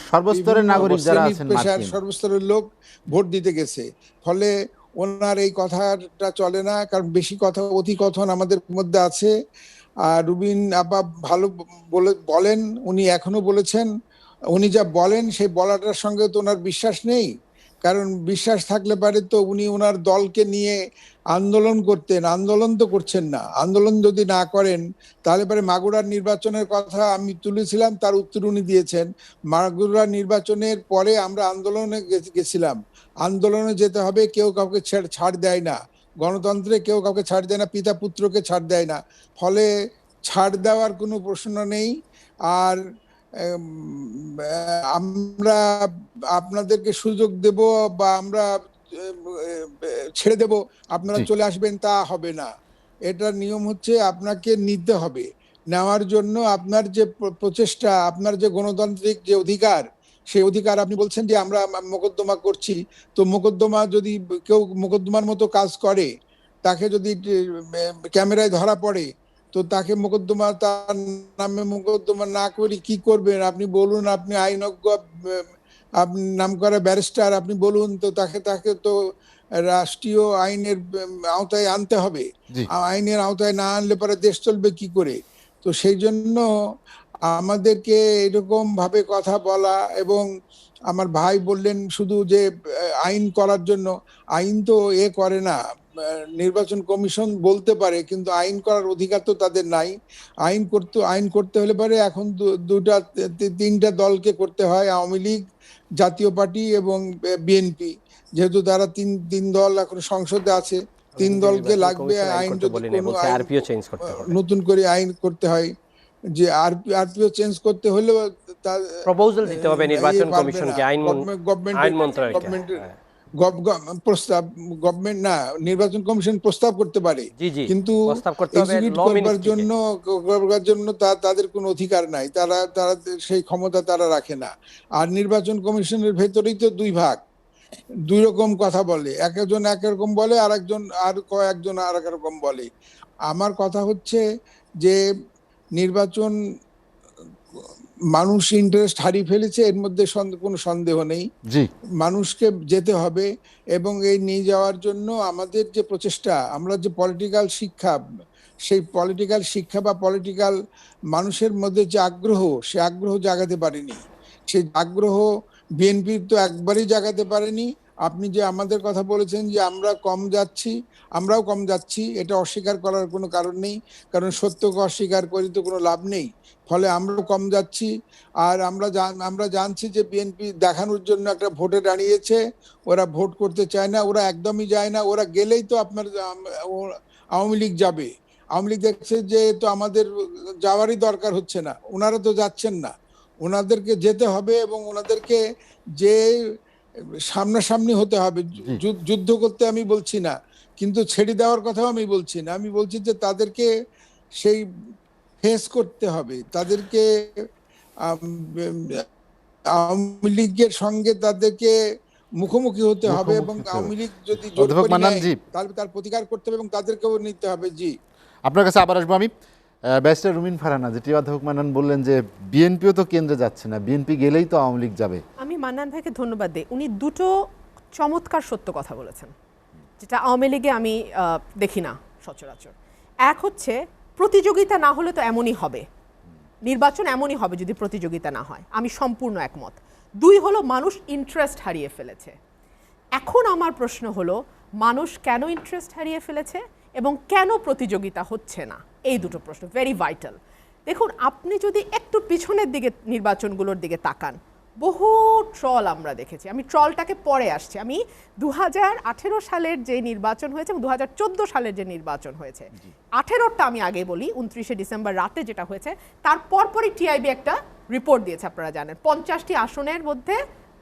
সর্বস্তরের নাগরিক যারা আছেন,
সর্বস্তরের লোক ভোট দিতে গেছে। ফলে ওনার এই কথাটা চলে না, কারণ বেশি কথা, অতি কথন আমাদের মধ্যে আছে। আর রুবিন আপা ভালো বলেন, উনি এখনো বলেছেন, উনি যা বলেন সেই বলাটার সঙ্গে তো ওনার বিশ্বাস নেই। কারণ বিশ্বাস থাকলে পারে তো উনি ওনার দলকে নিয়ে আন্দোলন করতেন, আন্দোলন তো করছেন না। আন্দোলন যদি না করেন তাহলে পরে মাগুরার নির্বাচনের কথা আমি তুলেছিলাম, তার উত্তর উনি দিয়েছেন। মাগুরার নির্বাচনের পরে আমরা আন্দোলনে গেছিলাম, আন্দোলনে যেতে হবে, কেউ কাউকে ছাড় দেয় না, গণতন্ত্রে কেউ কাউকে ছাড় দেয় না, পিতা পুত্রকে ছাড় দেয় না। ফলে ছাড় দেওয়ার কোনো প্রশ্ন নেই। আর আমরা আপনাদেরকে সুযোগ দেব বা আমরা ছেড়ে দেব, আপনারা চলে আসবেন, তা হবে না। এটার নিয়ম হচ্ছে আপনাকে নিতে হবে। নেওয়ার জন্য আপনার যে প্রচেষ্টা, আপনার যে গণতান্ত্রিক যে অধিকার, সেই অধিকার আপনি বলছেন যে আমরা মোকদ্দমা করছি, তো মোকদ্দমা যদি কেউ মোকদ্দমার মতো কাজ করে, তাকে যদি ক্যামেরায় ধরা পড়ে, তো তাকে মোকদ্দমা, তার নামে মোকদ্দমা না করে কি করবেন আপনি বলুন? আপনি আইনজ্ঞ, আপনি নাম করা ব্যারিস্টার, আপনি বলুন তো তাকে তাকে তো রাষ্ট্রীয় আইনের আওতায় আনতে হবে।
জি
আইনের আওতায় না আনলে পরে দেশ চলবে কি করে? তো সেই জন্য আমাদেরকে এরকম ভাবে কথা বলা, এবং আমার ভাই বললেন শুধু যে আইন করার জন্য, আইন তো করে না, নির্বাচন কমিশন বলতে পারে, কিন্তু আইন করার অধিকার তো তাদের নাই। আইন করতে হলে পরে এখন তিনটা দলকে করতে হয়, আওয়ামী লীগ, জাতীয় পার্টি এবং বিএনপি। যেহেতু তারা তিন দল এখন সংসদে আছে, তিন দলকে লাগবে আইন, যদি কোনো
আরপিও চেঞ্জ করতে হবে,
নতুন করে আইন করতে হয়, যে আরপিও চেঞ্জ করতে হলেও
প্রপোজাল দিতে হবে নির্বাচন কমিশনকে, আইন মন্ত্রণালয়কে।
গভর্নমেন্টের প্রস্তাব, গভর্নমেন্ট না, নির্বাচন কমিশন প্রস্তাব করতে পারে, কিন্তু এক্সিকিউট করবার জন্য তাদের কোনো অধিকার নাই, তারা সেই ক্ষমতা তারা রাখে না। আর নির্বাচন কমিশনের ভেতরেই তো দুই ভাগ, দুই রকম কথা বলে, একজন একরকম বলে, কয়েকজন আর এক রকম বলে। আমার কথা হচ্ছে যে নির্বাচন মানুষ ইন্টারেস্ট হারিয়ে ফেলেছে, এর মধ্যে কোনো সন্দেহ নেই। মানুষকে যেতে হবে, এবং এই নিয়ে যাওয়ার জন্য আমাদের যে প্রচেষ্টা, আমরা যে পলিটিক্যাল শিক্ষা, সেই পলিটিক্যাল শিক্ষা বা পলিটিক্যাল মানুষের মধ্যে যে আগ্রহ, সে আগ্রহ জাগাতে পারেনি। সেই আগ্রহ বিএনপি তো একবারই জাগাতে পারেনি। আপনি যে আমাদের কথা বলেছেন যে আমরা কম যাচ্ছি, আমরাও কম যাচ্ছি, এটা অস্বীকার করার কোনো কারণ নেই, কারণ সত্যকে অস্বীকার করে তো কোনো লাভ নেই। ফলে আমরাও কম যাচ্ছি। আর আমরা জানছি যে বিএনপি দেখানোর জন্য একটা ভোটে দাঁড়িয়েছে, ওরা ভোট করতে চায় না, ওরা একদমই যায় না। ওরা গেলেই তো আপনার আওয়ামী লীগ যাবে, আওয়ামী লীগ দেখছে যে তো আমাদের যাওয়ারই দরকার হচ্ছে না, ওনারা তো যাচ্ছেন না। ওনাদেরকে যেতে হবে, এবং ওনাদেরকে যে সামনাসামনি হতে হবে। যুদ্ধ করতে আমি বলছি না, কিন্তু ছেড়ে দেওয়ার কথাও আমি বলছি না। আমি বলছি যে তাদেরকে সেই ফেস করতে হবে, তাদেরকে আওয়ামী লীগের সঙ্গে তাদেরকে মুখোমুখি হতে হবে, এবং আওয়ামী লীগ যদি জোর করে নেয় তাহলে তার প্রতিকার করতে হবে, এবং তাদেরকেও নিতে হবে। জি,
আপনার কাছে আবার আসবো আমি। ব্যারিস্টার রুমিন ফারহানা, যেটি অধ্যাপক মান্নান বললেন যে বিএনপিও তো কেন্দ্রে যাচ্ছে না, বিএনপি গেলেই তো আওয়ামী লীগ যাবে।
আমি মান্নান ভাইকে ধন্যবাদ দিই, উনি দুটো চমৎকার সত্য কথা বলেছেন, যেটা আওয়ামী লীগে আমি দেখি না সচরাচর। এক হচ্ছে প্রতিযোগিতা না হলে তো এমনই হবে, নির্বাচন এমনই হবে যদি প্রতিযোগিতা না হয়, আমি সম্পূর্ণ একমত। দুই হলো মানুষ ইন্টারেস্ট হারিয়ে ফেলেছে। এখন আমার প্রশ্ন হলো মানুষ কেন ইন্টারেস্ট হারিয়ে ফেলেছে এবং কেন প্রতিযোগিতা হচ্ছে না, এই দুটো প্রশ্ন ভেরি ভাইটাল। দেখুন, আপনি যদি একটু পিছনের দিকে নির্বাচনগুলোর দিকে তাকান, বহু ট্রল আমরা দেখেছি। আমি ট্রলটাকে পরে আসছি, আমি 2018 সালের যে নির্বাচন হয়েছে এবং 2014 সালের যে নির্বাচন হয়েছে, 18টা আমি আগে বলি, 29শে ডিসেম্বর রাতে যেটা হয়েছে, তার পরপরই টিআইবি একটা রিপোর্ট দিয়েছে, আপনারা জানেন। 50টি আসনের মধ্যে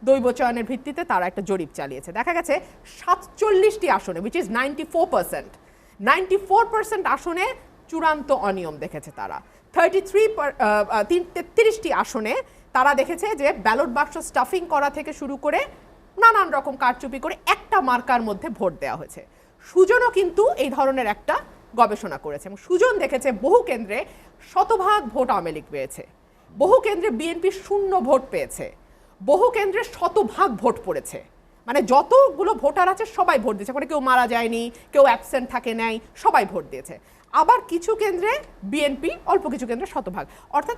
দৈব চয়নের ভিত্তিতে তারা একটা জরিপ চালিয়েছে, দেখা গেছে 47টি আসনে, উইচ ইজ 94% আসনে চূড়ান্ত অনিয়ম দেখেছে তারা। 33টি আসনে তারা দেখেছে যে ব্যালট বাক্স স্টাফিং করা থেকে শুরু করে নানান রকম কারচুপি করে একটা মার্কার মধ্যে ভোট দেওয়া হয়েছে। সুজনও কিন্তু এই ধরনের একটা গবেষণা করেছে, এবং সুজন দেখেছে বহু কেন্দ্রে শতভাগ ভোট আওয়ামী লীগ পেয়েছে, বহু কেন্দ্রে বিএনপি 0 ভোট পেয়েছে, বহু কেন্দ্রে শতভাগ ভোট পড়েছে, মানে যতগুলো ভোটার আছে সবাই ভোট দিয়েছে, মানে কেউ মারা যায়নি, কেউ অ্যাবসেন্ট থাকে নাই, সবাই ভোট দিয়েছে। আবার কিছু কেন্দ্রে বিএনপি, অল্প কিছু কেন্দ্রে শতভাগ, অর্থাৎ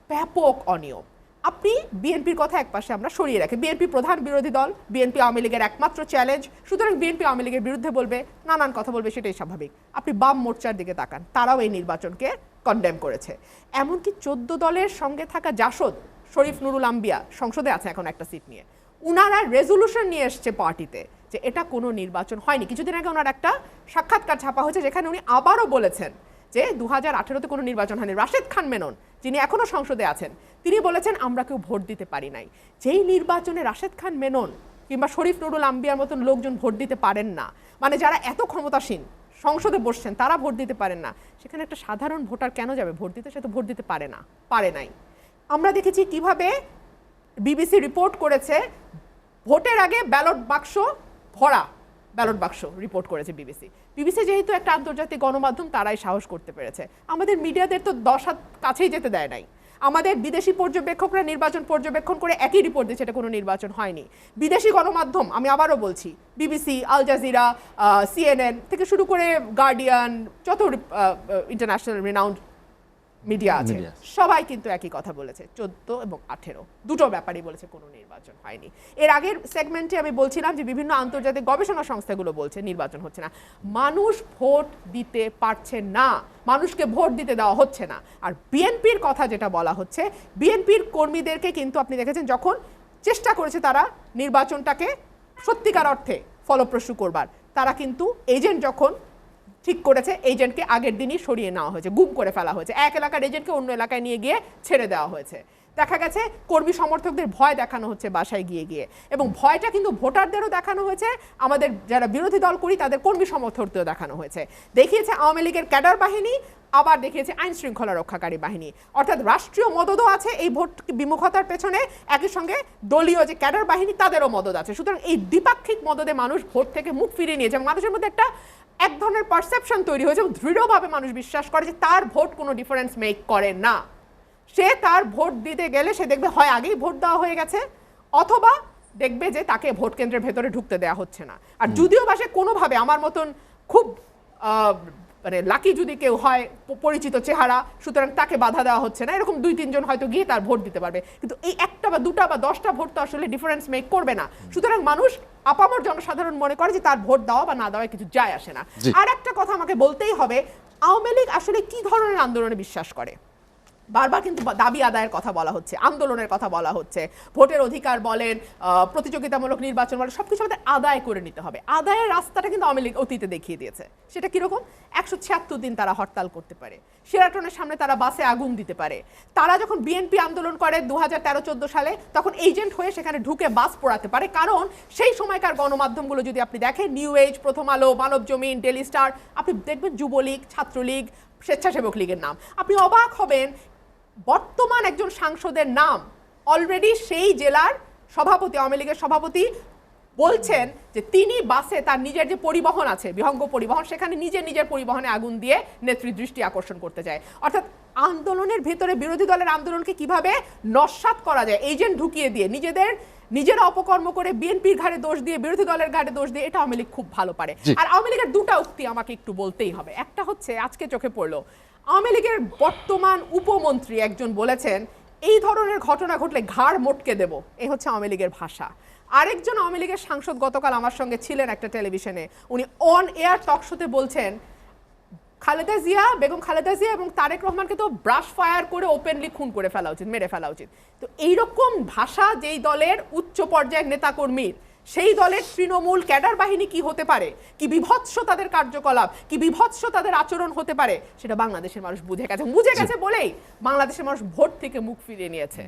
ব্যাপক অনিয়ম। আপনি বিএনপির কথা একপাশে আমরা সরিয়ে রাখি, বিএনপি প্রধান বিরোধী দল, বিএনপি আওয়ামী লীগের একমাত্র চ্যালেঞ্জ, সুতরাং বিএনপি আওয়ামী লীগের বিরুদ্ধে বলবে, নানান কথা বলবে, সেটাই স্বাভাবিক। আপনি বাম মোর্চার দিকে তাকান, তারাও এই নির্বাচনকে কন্ডেম করেছে। এমনকি 14 দলের সঙ্গে থাকা জাসদ, শরীফ নুরুল আম্বিয়া সংসদে আছে এখন একটা সিট নিয়ে, উনারা রেজলিউশন নিয়ে এসছে পার্টিতে যে এটা কোনো নির্বাচন হয়নি। কিছুদিন আগে ওনার একটা সাক্ষাৎকার ছাপা হয়েছে, যেখানে উনি আবারও বলেছেন যে 2018-তে কোনো নির্বাচন হয়নি। রাশেদ খান মেনন, যিনি এখনো সংসদে আছেন, তিনি বলেছেন আমরা কেউ ভোট দিতে পারি নাই। যেই নির্বাচনে রাশেদ খান মেনন কিংবা শরীফ নুরুল আম্বিয়ার মতন লোকজন ভোট দিতে পারেন না, মানে যারা এত ক্ষমতাসীন সংসদে বসছেন তারা ভোট দিতে পারেন না, সেখানে একটা সাধারণ ভোটার কেন যাবে ভোট দিতে? সে তো ভোট দিতে পারে নাই। আমরা দেখেছি কিভাবে বিবিসি রিপোর্ট করেছে ভোটের আগে ব্যালট বাক্স ভরা, ব্যালট বাক্স রিপোর্ট করেছে বিবিসি যেহেতু একটা আন্তর্জাতিক গণমাধ্যম, তারাই সাহস করতে পেরেছে। আমাদের মিডিয়াদের তো 10 হাত কাছেই যেতে দেয় নাই। আমাদের বিদেশি পর্যবেক্ষকরা নির্বাচন পর্যবেক্ষণ করে একই রিপোর্ট দিচ্ছে এটা কোনো নির্বাচন হয়নি। বিদেশি গণমাধ্যম, আমি আবারও বলছি, বিবিসি, আল জাজিরা, CNN থেকে শুরু করে গার্ডিয়ান, যত ইন্টারন্যাশনাল রিনাউন্ড মিডিয়া আছে সবাই কিন্তু একই কথা বলেছে, 14 এবং 18 দুটো ব্যাপারই বলেছে কোনো নির্বাচন হয়নি। এর আগের সেগমেন্টে আমি বলছিলাম যে বিভিন্ন আন্তর্জাতিক গবেষণা সংস্থাগুলো বলছে নির্বাচন হচ্ছে না। মানুষ ভোট দিতে পারছে না, মানুষকে ভোট দিতে দেওয়া হচ্ছে না। আর বিএনপির কথা যেটা বলা হচ্ছে, বিএনপির কর্মীদেরকে কিন্তু আপনি দেখেছেন যখন চেষ্টা করেছে তারা নির্বাচনটাকে সত্যিকার অর্থে ফলপ্রসূ করবার, তারা কিন্তু এজেন্ট যখন ঠিক করেছে এজেন্টকে আগের দিনই সরিয়ে নেওয়া হয়েছে, গুম করে ফেলা হয়েছে। এক এলাকার এজেন্টকে অন্য এলাকায় নিয়ে গিয়ে ছেড়ে দেওয়া হয়েছে। দেখা গেছে কর্মী সমর্থকদের ভয় দেখানো হচ্ছে বাসায় গিয়ে গিয়ে, এবং ভয়টা কিন্তু ভোটারদেরও দেখানো হয়েছে, আমাদের যারা বিরোধী দল করি তাদের কর্মী সমর্থকদেরও দেখানো হয়েছে। দেখিয়েছে আওয়ামী লীগের ক্যাডার বাহিনী, আবার দেখিয়েছে আইন শৃঙ্খলা রক্ষাকারী বাহিনী। অর্থাৎ রাষ্ট্রীয় মদতও আছে এই ভোট বিমুখতার পেছনে, একই সঙ্গে দলীয় যে ক্যাডার বাহিনী তাদেরও মদত আছে। সুতরাং এই দ্বিপাক্ষিক মদতে মানুষ ভোট থেকে মুখ ফিরিয়ে নিয়েছে এবং মানুষের মধ্যে এক ধরনের পারসেপশন তৈরি হয়েছে এবং দৃঢ়ভাবে মানুষ বিশ্বাস করে যে তার ভোট কোনো ডিফারেন্স মেক করে না। সে তার ভোট দিতে গেলে সে দেখবে হয় আগেই ভোট দেওয়া হয়ে গেছে, অথবা দেখবে যে তাকে ভোট কেন্দ্রের ভেতরে ঢুকতে দেওয়া হচ্ছে না। আর যদিও বা সে কোনোভাবে আমার মতন খুব মানে লাকি যদি কেউ হয়, পরিচিত চেহারা, সুতরাং তাকে বাধা দেওয়া হচ্ছে না, এরকম 2-3 জন হয়তো গিয়ে তার ভোট দিতে পারবে, কিন্তু এই একটা বা দুটা বা 10টা ভোট তো আসলে ডিফারেন্স মেক করবে না। সুতরাং মানুষ, আপামর জনসাধারণ মনে করে যে তার ভোট দেওয়া বা না দেওয়া কিছু যায় আসে না। আর একটা কথা আমাকে বলতেই হবে, আওয়ামী লীগ আসলে কি ধরনের আন্দোলনে বিশ্বাস করে? বারবার কিন্তু দাবি আদায়ের কথা বলা হচ্ছে, আন্দোলনের কথা বলা হচ্ছে, ভোটের অধিকার বলেন, প্রতিযোগিতামূলক নির্বাচন বলেন, সবকিছু আমাদের আদায় করে নিতে হবে। আদায়ের রাস্তাটা কিন্তু আওয়ামী লীগ অতীতে দেখিয়ে দিয়েছে। সেটা কিরকম? 176 দিন তারা হরতাল করতে পারে, শেরাটনের সামনে তারা বাসে আগুন দিতে পারে। তারা যখন বিএনপি আন্দোলন করে 2013-14 সালে, তখন এজেন্ট হয়ে সেখানে ঢুকে বাস পোড়াতে পারে, কারণ সেই সময়কার গণমাধ্যমগুলো যদি আপনি দেখেন, নিউ এজ, প্রথম আলো, মানব জমিন, ডেলি স্টার, আপনি দেখবেন যুবলীগ, ছাত্রলীগ, স্বেচ্ছাসেবক লীগের নাম। আপনি অবাক হবেন, বর্তমান একজন সাংসদের নাম অলরেডি সেই জেলার সভাপতি, আওয়ামী লীগের সভাপতি বলছেন যে তিনি বাসে তার নিজের যে পরিবহন আছে, বিহঙ্গ পরিবহন, সেখানে নিজের পরিবহনে আগুন দিয়ে নেত্রীর দৃষ্টি আকর্ষণ করতে যায়। অর্থাৎ আন্দোলনের ভিতরে বিরোধী দলের আন্দোলনকে কিভাবে নস্যাৎ করা যায় এজেন্ট ঢুকিয়ে দিয়ে, নিজেরা অপকর্ম করে বিএনপির ঘাড়ে দোষ দিয়ে, বিরোধী দলের ঘাড়ে দোষ দিয়ে, এটা আওয়ামী লীগ খুব ভালো পারে। আর আওয়ামী লীগের দুটা উক্তি আমাকে একটু বলতেই হবে। একটা হচ্ছে আজকে চোখে পড়লো, আওয়ামী লীগের বর্তমান উপমন্ত্রী একজন বলেছেন এই ধরনের ঘটনা ঘটলে ঘাড় মটকে দেব, এই হচ্ছে আওয়ামী লীগের ভাষা। আরেকজন আওয়ামী লীগের সাংসদ গতকাল আমার সঙ্গে ছিলেন একটা টেলিভিশনে, উনি অন এয়ার টক শোতে বলছেন বেগম খালেদা জিয়া এবং তারেক রহমানকে তো ব্রাশ ফায়ার করে ওপেনলি খুন করে ফেলা উচিত, মেরে ফেলা উচিত। তো এইরকম ভাষা যেই দলের উচ্চ পর্যায়ের নেতাকর্মীর, সেই দলের তৃণমূল ক্যাডার বাহিনী কি হতে পারে, কি বিভৎস তাদের কার্যকলাপ, কি বিভৎস তাদের আচরণ হতে পারে, সেটা বাংলাদেশের মানুষ বুঝে গেছে বলেই বাংলাদেশের মানুষ ভোট থেকে মুখ ফিরিয়ে নিয়েছে।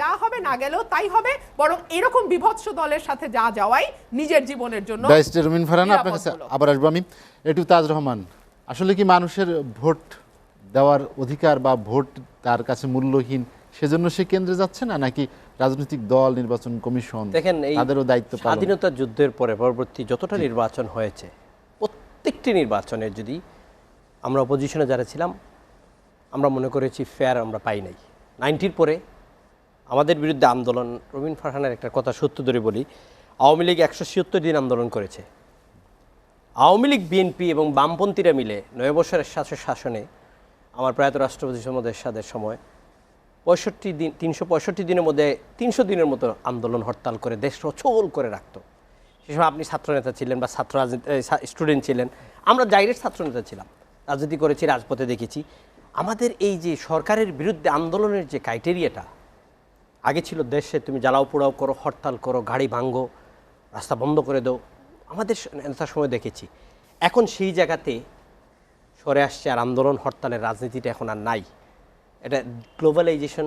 যা হবে, না গেলেও তাই হবে, বরং এরকম বিভৎস দলের সাথে যা যাওয়াই নিজের জীবনের জন্য।
ব্যারিস্টার রুমিন ফারহানা, আপনার কাছে আবার আসবো আমি। একটু তাজ রহমান, আসলে কি মানুষের ভোট দেওয়ার অধিকার বা ভোট তার কাছে মূল্যহীন, সেজন্য সে কেন্দ্রে যাচ্ছে না, নাকি রাজনৈতিক দল, নির্বাচন কমিশন,
দেখেন
তাদেরও দায়িত্ব?
স্বাধীনতা যুদ্ধের পরে পরবর্তী যতটা নির্বাচন হয়েছে, প্রত্যেকটি নির্বাচনে যদি আমরা অপোজিশনে যারা ছিলাম, আমরা মনে করেছি ফেয়ার আমরা পাই নাই। 90-র পরে আমাদের বিরুদ্ধে আন্দোলন, রুমিন ফারহানের একটা কথা সত্য ধরে বলি, আওয়ামী লীগ 176 দিন আন্দোলন করেছে। আওয়ামী লীগ, বিএনপি এবং বামপন্থীরা মিলে 9 বছরের শাসনে আমার প্রয়াত রাষ্ট্রপতি মোহাম্মদ এরশাদের সময় 365 দিনের মধ্যে 300 দিনের মতো আন্দোলন হরতাল করে দেশ অচল করে রাখত। সে সময় আপনি ছাত্রনেতা ছিলেন বা স্টুডেন্ট ছিলেন, আমরা ডাইরেক্ট ছাত্রনেতা ছিলাম, রাজনীতি করেছি, রাজপথে দেখেছি। আমাদের এই যে সরকারের বিরুদ্ধে আন্দোলনের যে ক্রাইটেরিয়াটা আগে ছিল, দেশে তুমি জ্বালাও পোড়াও করো, হরতাল করো, গাড়ি ভাঙ্গো, রাস্তা বন্ধ করে দাও, আমাদের নেতার সময় দেখেছি। এখন সেই জায়গাতে সরে আসছে, আর আন্দোলন হরতালের রাজনীতিটা এখন আর নাই। এটা গ্লোবালাইজেশন,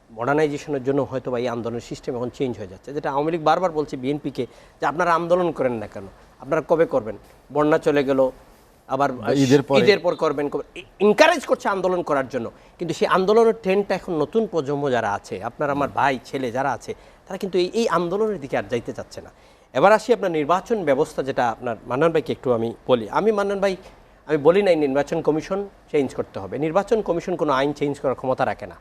মডার্নাইজেশনের জন্য হয়তো বা এই আন্দোলনের সিস্টেম এখন চেঞ্জ হয়ে যাচ্ছে। যেটা আওয়ামী লীগ বারবার বলছে বিএনপিকে যে আপনারা আন্দোলন করেন না কেন, আপনারা কবে করবেন? বন্যা চলে গেল, আবার
ঈদের
পর করবেন, এনকারেজ করছে আন্দোলন করার জন্য। কিন্তু সেই আন্দোলনের ট্রেন্ডটা এখন নতুন প্রজন্ম যারা আছে, আপনার আমার ভাই ছেলে যারা আছে, তারা কিন্তু এই আন্দোলনের দিকে আর যাইতে চাচ্ছে না। এবার আসি আপনার নির্বাচন ব্যবস্থা, যেটা আপনার মান্নান ভাইকে একটু আমি বলি। মান্নান ভাই, আমি বলি নাই নির্বাচন কমিশন চেঞ্জ করতে হবে। নির্বাচন কমিশন কোনো আইন চেঞ্জ করার ক্ষমতা রাখে না।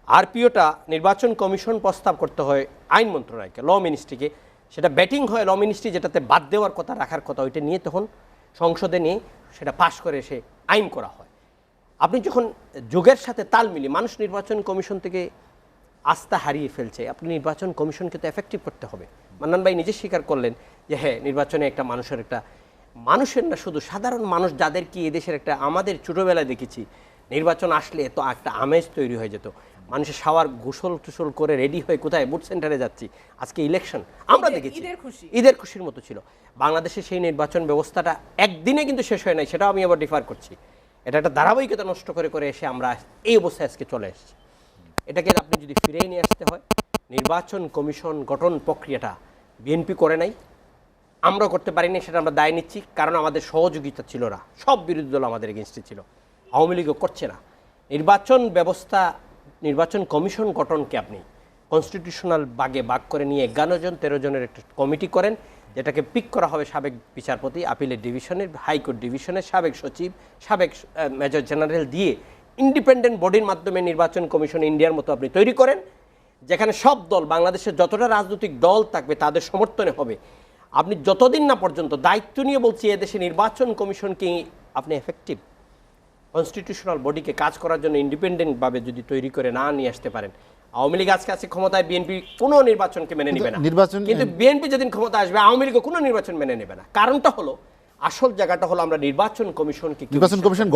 আরপিওটা নির্বাচন কমিশন প্রস্তাব করতে হয় আইন মন্ত্রণালয়কে, ল মিনিস্ট্রিকে। সেটা ব্যাটিং হয় ল মিনিস্ট্রি, যেটাতে বাদ দেওয়ার কথা, রাখার কথা, ওইটা নিয়ে তখন সংসদে নিয়ে সেটা পাশ করে সে আইন করা হয়। আপনি যখন যুগের সাথে তাল মিলিয়ে, মানুষ নির্বাচন কমিশন থেকে আস্থা হারিয়ে ফেলছে, আপনি নির্বাচন কমিশনকে তো এফেক্টিভ করতে হবে। মান্নান ভাই নিজে স্বীকার করলেন যে হ্যাঁ, নির্বাচনে একটা মানুষের না, শুধু সাধারণ মানুষ যাদের কি এদেশের একটা, আমাদের ছোটোবেলায় দেখেছি নির্বাচন আসলে তো একটা আমেজ তৈরি হয়ে যেত। মানুষের শাওয়ার গোসল টুসল করে রেডি হয়ে কোথায় বুথ সেন্টারে যাচ্ছি, আজকে ইলেকশন আমরা দেখেছি, ঈদের খুশির মতো ছিল। বাংলাদেশে সেই নির্বাচন ব্যবস্থাটা একদিনে কিন্তু শেষ হয় নাই, সেটাও আমি আবার ডিফার করছি। এটা একটা ধারাবাহিকতা নষ্ট করে করে এসে আমরা এই অবস্থায় আজকে চলে এসেছি। এটাকে আপনি যদি ফিরিয়ে নিয়ে আসতে হয়, নির্বাচন কমিশন গঠন প্রক্রিয়াটা বিএনপি করে নাই, আমরা করতে পারিনি, সেটা আমরা দায় নিচ্ছি। কারণ আমাদের সহযোগিতা ছিল না, সব বিরোধী দল আমাদের এগেনস্টে ছিল। আওয়ামী লীগও করছে না। নির্বাচন ব্যবস্থা, নির্বাচন কমিশন গঠনকে আপনি কনস্টিটিউশনাল ভাগ করে নিয়ে 11 জন 13 জনের একটা কমিটি করেন, যেটাকে পিক করা হবে সাবেক বিচারপতি, আপিলের ডিভিশনের, হাইকোর্ট ডিভিশনের সাবেক সচিব, সাবেক মেজর জেনারেল দিয়ে ইন্ডিপেন্ডেন্ট বডির মাধ্যমে নির্বাচন কমিশন ইন্ডিয়ার মতো আপনি তৈরি করেন, যেখানে সব দল, বাংলাদেশের যতটা রাজনৈতিক দল থাকবে তাদের সমর্থনে হবে। আপনি যতদিন না পর্যন্ত, দায়িত্ব নিয়ে বলছি, এদেশে নির্বাচন কমিশনকে আপনি এফেক্টিভ কনস্টিটিউশনাল বডিকে কাজ করার জন্য ইন্ডিপেন্ডেন্টভাবে যদি তৈরি করে না নিয়ে আসতে পারেন, আওয়ামী লীগ আজকে আছে ক্ষমতায়, বিএনপি কোনো নির্বাচনকে মেনে নেবে না। কিন্তু বিএনপি যেদিন ক্ষমতা আসবে, আওয়ামী লীগও কোনো নির্বাচন মেনে নেবে না। কারণটা হলো, আসল জায়গাটা হলো আমরা নির্বাচন কমিশন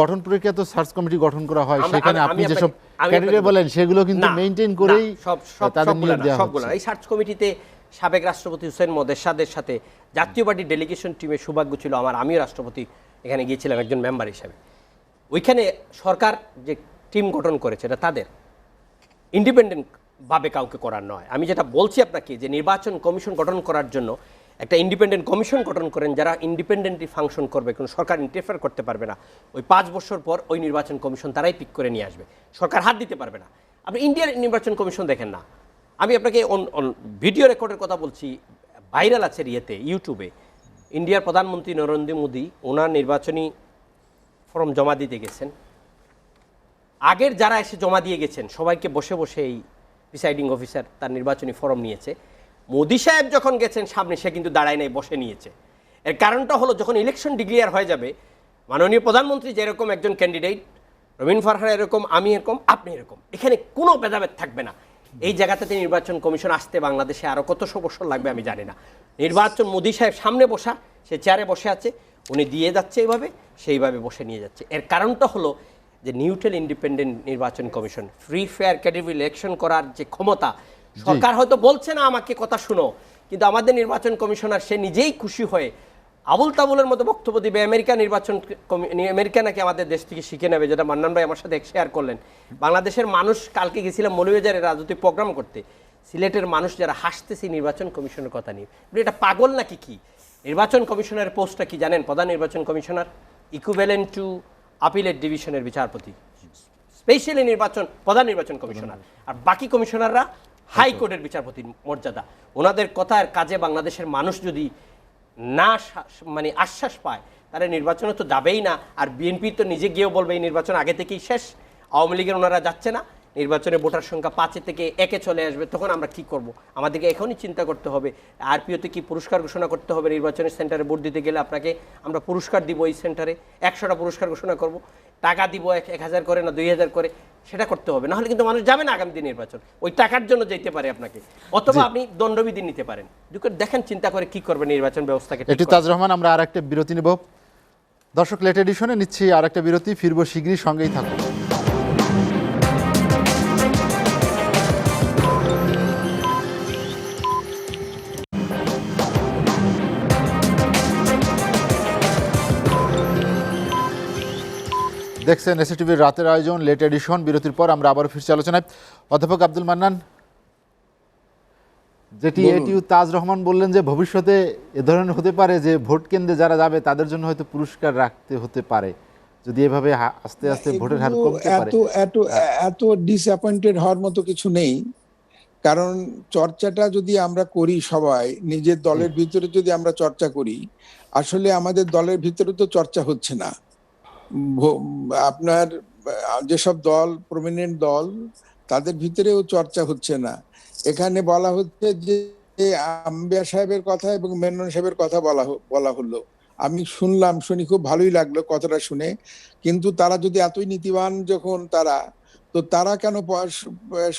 গঠন প্রক্রিয়া তো সার্চ কমিটি গঠন করা হয়, সেখানে আপনি যেসব ক্যান্ডিডেট বলেন সেগুলো কিন্তু মেইনটেইন করেই তাদের নিয়োগ দেওয়া হচ্ছে।
সবগুলো এই সার্চ কমিটিতে সাবেক রাষ্ট্রপতি হুসেইন মোদেরশাদের সাথে জাতীয় পার্টি ডেলিগেশন টিমের সৌভাগ্য ছিল আমার, আমিও রাষ্ট্রপতি এখানে গিয়েছিলাম একজন মেম্বার হিসেবে। ওইখানে সরকার যে টিম গঠন করেছে, এটা তাদের ইন্ডিপেন্ডেন্টভাবে কাউকে করার নয়। আমি যেটা বলছি আপনাকে, যে নির্বাচন কমিশন গঠন করার জন্য একটা ইন্ডিপেন্ডেন্ট কমিশন গঠন করেন, যারা ইন্ডিপেন্ডেন্টলি ফাংশন করবে, কোনো সরকার ইন্টারফেয়ার করতে পারবে না। ওই 5 বছর পর ওই নির্বাচন কমিশন তারাই পিক করে নিয়ে আসবে, সরকার হাত দিতে পারবে না। আপনি ইন্ডিয়ার নির্বাচন কমিশন দেখেন না, আমি আপনাকে ভিডিও রেকর্ডের কথা বলছি, ভাইরাল আছে ইউটিউবে। ইন্ডিয়ার প্রধানমন্ত্রী নরেন্দ্র মোদী ওনার নির্বাচনী ফর্ম জমা দিতে গেছেন, আগের যারা এসে জমা দিয়ে গেছেন সবাইকে বসে বসে এই প্রিসাইডিং অফিসার তার নির্বাচনী ফর্ম নিয়েছে। মোদি সাহেব যখন গেছেন সামনে, সে কিন্তু দাঁড়ায় নাই, বসে নিয়েছে। এর কারণটা হলো, যখন ইলেকশন ডিক্লেয়ার হয়ে যাবে, মাননীয় প্রধানমন্ত্রী যেরকম একজন ক্যান্ডিডেট, রবীন ফারহান এরকম, আমি এরকম, আপনি এরকম, এখানে কোনো ভেদাভেদ থাকবে না। এই জায়গাটাতে নির্বাচন কমিশন আসতে বাংলাদেশে আরও কত বছর লাগবে আমি জানি না। নির্বাচন মোদি সাহেব সামনে বসা, সে চেয়ারে বসে আছে, উনি দিয়ে যাচ্ছে এইভাবে, সেইভাবে বসে নিয়ে যাচ্ছে। এর কারণটা হলো যে নিউট্রাল ইন্ডিপেন্ডেন্ট নির্বাচন commission, free fair credible election করার যে ক্ষমতা, সরকার হয়তো বলছে না আমাকে কথা শুনো, কিন্তু আমাদের নির্বাচন কমিশনার সে নিজেই খুশি হয়ে আবুল তাবুলের মতো বক্তব্য দিবে। আমেরিকা নাকি আমাদের দেশ থেকে শিখে নেবে, যেটা মান্নান ভাই আমার সাথে শেয়ার করলেন। বাংলাদেশের মানুষ, কালকে গেছিলাম মৌলভীবাজারে রাজনৈতিক প্রোগ্রাম করতে, সিলেটের মানুষ যারা হাসতেছে নির্বাচন কমিশনের কথা নিয়ে, এটা পাগল নাকি কি? নির্বাচন কমিশনের পোস্টটা কি জানেন? প্রধান নির্বাচন কমিশনার, ইকুইভ্যালেন্ট টু আপিলেট ডিভিশনের বিচারপতি, স্পেশালি প্রধান নির্বাচন কমিশনার। আর বাকি কমিশনাররা হাইকোর্টের বিচারপতির মর্যাদা। ওনাদের কথার কাজে বাংলাদেশের মানুষ যদি না আশ্বাস পায়, তাহলে নির্বাচনে তো যাবেই না। আর বিএনপি তো নিজে গিয়েও বলবে এই নির্বাচন আগে থেকেই শেষ, আওয়ামী লীগের ওনারা যাচ্ছে না, নির্বাচনে ভোটার সংখ্যা 5 থেকে 1-এ চলে আসবে, তখন আমরা কি করব? আমাদেরকে এখনই চিন্তা করতে হবে। আরপিওতে কি পুরস্কার ঘোষণা করতে হবে? নির্বাচনের সেন্টারে ভোট দিতে গেলে আপনাকে আমরা পুরস্কার দিব, এই সেন্টারে 100টা পুরস্কার ঘোষণা করব, টাকা দিব 1000 করে না 2000 করে, সেটা করতে হবে। নাহলে কিন্তু মানুষ যাবে না আগামী দিন নির্বাচন, ওই টাকার জন্য যেতে পারে আপনাকে, অথবা আপনি দণ্ডবিধি নিতে পারেন। দেখেন চিন্তা করে কি করবে নির্বাচন ব্যবস্থাকে।
এটি তাজ রহমান, আমরা আর একটা বিরতি নেব। দর্শক, লেট এডিশনে নিচ্ছি আর একটা বিরতি, ফিরবো শীঘ্রই, সঙ্গেই থাকুন। দেখছেন এসএটিভির রাতের আয়োজন লেট এডিশন। বিরতির পর আমরা আবার ফিরছি আলোচনায়। অধ্যাপক আব্দুল মান্নান, যেটি
বলুন।
এটিউ তাজ রহমান বললেন যে ভবিষ্যতে এ ধরনের হতে পারে যে ভোট কেন্দ্রে যারা যাবে তাদের জন্য হয়তো পুরস্কার রাখতে হতে পারে, যদি এভাবে আস্তে আস্তে ভোটের হার
এগুলো
কমতে পারে।
এত এত এত ডিসঅ্যাপয়েন্টেড হওয়ার মতো কিছু নেই, কারণ চর্চাটা যদি আমরা করি সবাই নিজের দলের ভিতরে যদি আমরা চর্চা করি, আসলে আমাদের দলের ভিতরে তো চর্চা হচ্ছে না। ভ- আপনার যেসব দল প্রমিনেন্ট দল তাদের ভিতরেও চর্চা হচ্ছে না। এখানে বলা হচ্ছে যে আম্বিয়া সাহেবের কথা এবং মেনন সাহেবের কথা বলা হলো, আমি শুনলাম, শুনি খুব ভালোই লাগলো কথাটা শুনে। কিন্তু তারা যদি এতই নীতিবান যখন তারা, তো তারা কেন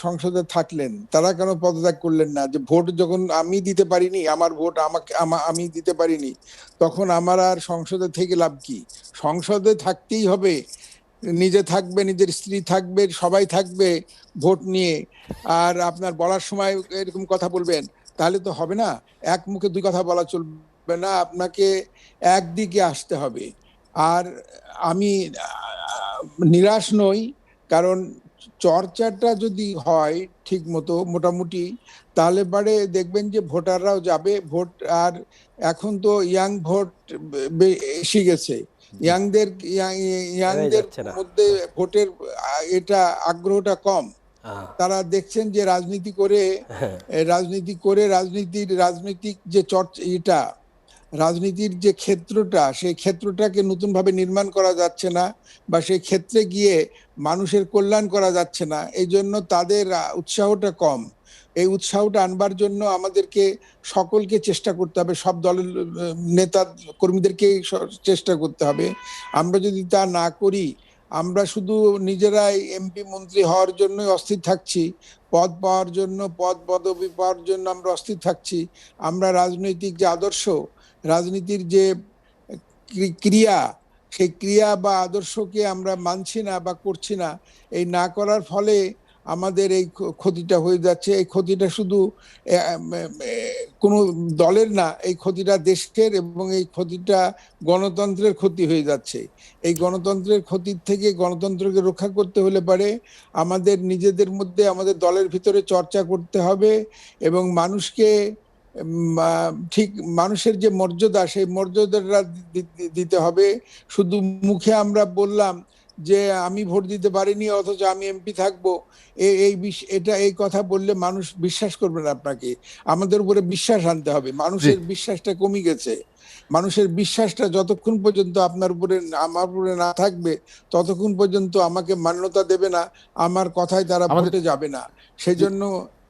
সংসদে থাকলেন? তারা কেন পদত্যাগ করলেন না? যে ভোট যখন আমি দিতে পারিনি, আমার ভোট আমাকে আমি দিতে পারিনি, তখন আমার আর সংসদে থেকে লাভ কি? সংসদে থাকতেই হবে, নিজে থাকবে, নিজের স্ত্রী থাকবে, সবাই থাকবে ভোট নিয়ে। আর আপনার বলার সময় এরকম কথা বলবেন, তাহলে তো হবে না। এক মুখে দুই কথা বলা চলবে না, আপনাকে একদিকে আসতে হবে। আর আমি নিরাশ নই, কারণ চর্চাটা যদি হয় ঠিক মতো মোটামুটি, তাহলে পরে দেখবেন যে ভোটাররাও যাবে ভোট। আর এখন তো ইয়াং ভোট এসে গেছে, ইয়াংদের
হয়ে
ইয়াংদের
যাচ্ছে না।
মধ্যে ভোটের এটা আগ্রহটা কম।
আহ,
তারা দেখছেন যে রাজনীতিক যে চর্চা, রাজনীতির যে ক্ষেত্রটা, সেই ক্ষেত্রটাকে নতুন ভাবে নির্মাণ করা যাচ্ছে না, বা সেই ক্ষেত্রে গিয়ে মানুষের কল্যাণ করা যাচ্ছে না। এই জন্য তাদের উৎসাহটা কম। এই উৎসাহটা আনবার জন্য আমাদেরকে সকলকে চেষ্টা করতে হবে, সব দলের নেতা কর্মীদেরকে চেষ্টা করতে হবে। আমরা যদি তা না করি, আমরা শুধু নিজেরাই এমপি মন্ত্রী হওয়ার জন্যই অস্থির থাকছি, পদ পাওয়ার জন্য, পদ পদবি পাওয়ার জন্য আমরা অস্থির থাকছি। আমরা রাজনৈতিক যে আদর্শ, রাজনীতির যে ক্রিয়া, সেই ক্রিয়া বা আদর্শকে আমরা মানছি না বা করছি না। এই না করার ফলে আমাদের এই ক্ষতিটা হয়ে যাচ্ছে। এই ক্ষতিটা শুধু কোনো দলের না, এই ক্ষতিটা দেশের, এবং এই ক্ষতিটা গণতন্ত্রের ক্ষতি হয়ে যাচ্ছে। এই গণতন্ত্রের ক্ষতির থেকে গণতন্ত্রকে রক্ষা করতে হলে পারে আমাদের নিজেদের মধ্যে, আমাদের দলের ভিতরে চর্চা করতে হবে, এবং মানুষকে ঠিক মানুষের যে মর্যাদা, সেই মর্যাদাটা দিতে হবে। শুধু মুখে আমরা বললাম যে আমি ভোট দিতে পারিনি অথচ আমি এমপি থাকবো, এই কথা বললে মানুষ বিশ্বাস করবে না আপনাকে। আমাদের উপরে বিশ্বাস আনতে হবে। মানুষের বিশ্বাসটা কমে গেছে। মানুষের বিশ্বাসটা যতক্ষণ পর্যন্ত আপনার উপরে, আমার উপরে না থাকবে, ততক্ষণ পর্যন্ত আমাকে মান্যতা দেবে না, আমার কথায় তারা ভোটে যাবে না। সেই জন্য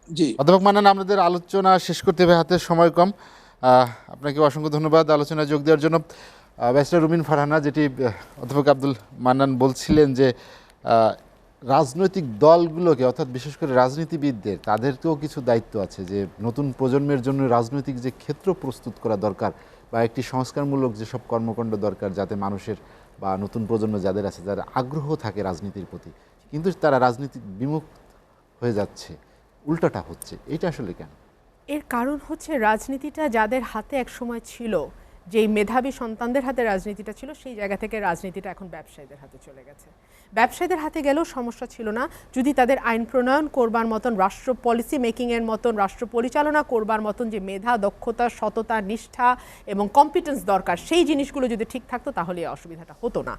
জি।
অধ্যাপক মান্নান, আমাদের আলোচনা শেষ করতে হবে, হাতে সময় কম। আপনাকে অসংখ্য ধন্যবাদ আলোচনায় যোগ দেওয়ার জন্য। ব্যারিস্টার রুমিন ফারহানা, যেটি অধ্যাপক আব্দুল মান্নান বলছিলেন যে রাজনৈতিক দলগুলোকে, অর্থাৎ বিশেষ করে রাজনীতিবিদদের, তাদেরকেও কিছু দায়িত্ব আছে, যে নতুন প্রজন্মের জন্য রাজনৈতিক যে ক্ষেত্র প্রস্তুত করা দরকার, বা একটি সংস্কারমূলক যেসব কর্মকাণ্ড দরকার, যাতে মানুষের বা নতুন প্রজন্ম যাদের আছে, যারা আগ্রহ থাকে রাজনীতির প্রতি, কিন্তু তারা রাজনীতি বিমুখ হয়ে যাচ্ছে, উল্টাটা হচ্ছে, এটা আসলে কেন?
এর কারণ হচ্ছে রাজনীতিটা যাদের হাতে এক সময় ছিল, যেই মেধাবী সন্তানদের হাতে রাজনীতিটা ছিল, সেই জায়গা থেকে রাজনীতিটা এখন ব্যবসায়ীদের হাতে চলে গেছে। ব্যবসায়ীদের হাতে গেলেও সমস্যা ছিল না, যদি তাদের আইন প্রণয়ন করবার মতন, রাষ্ট্র পলিসি মেকিংয়ের মতন, রাষ্ট্র পরিচালনা করবার মতন যে মেধা, দক্ষতা, সততা, নিষ্ঠা এবং কম্পিটেন্স দরকার, সেই জিনিসগুলো যদি ঠিক থাকতো, তাহলে এই অসুবিধাটা হতো না।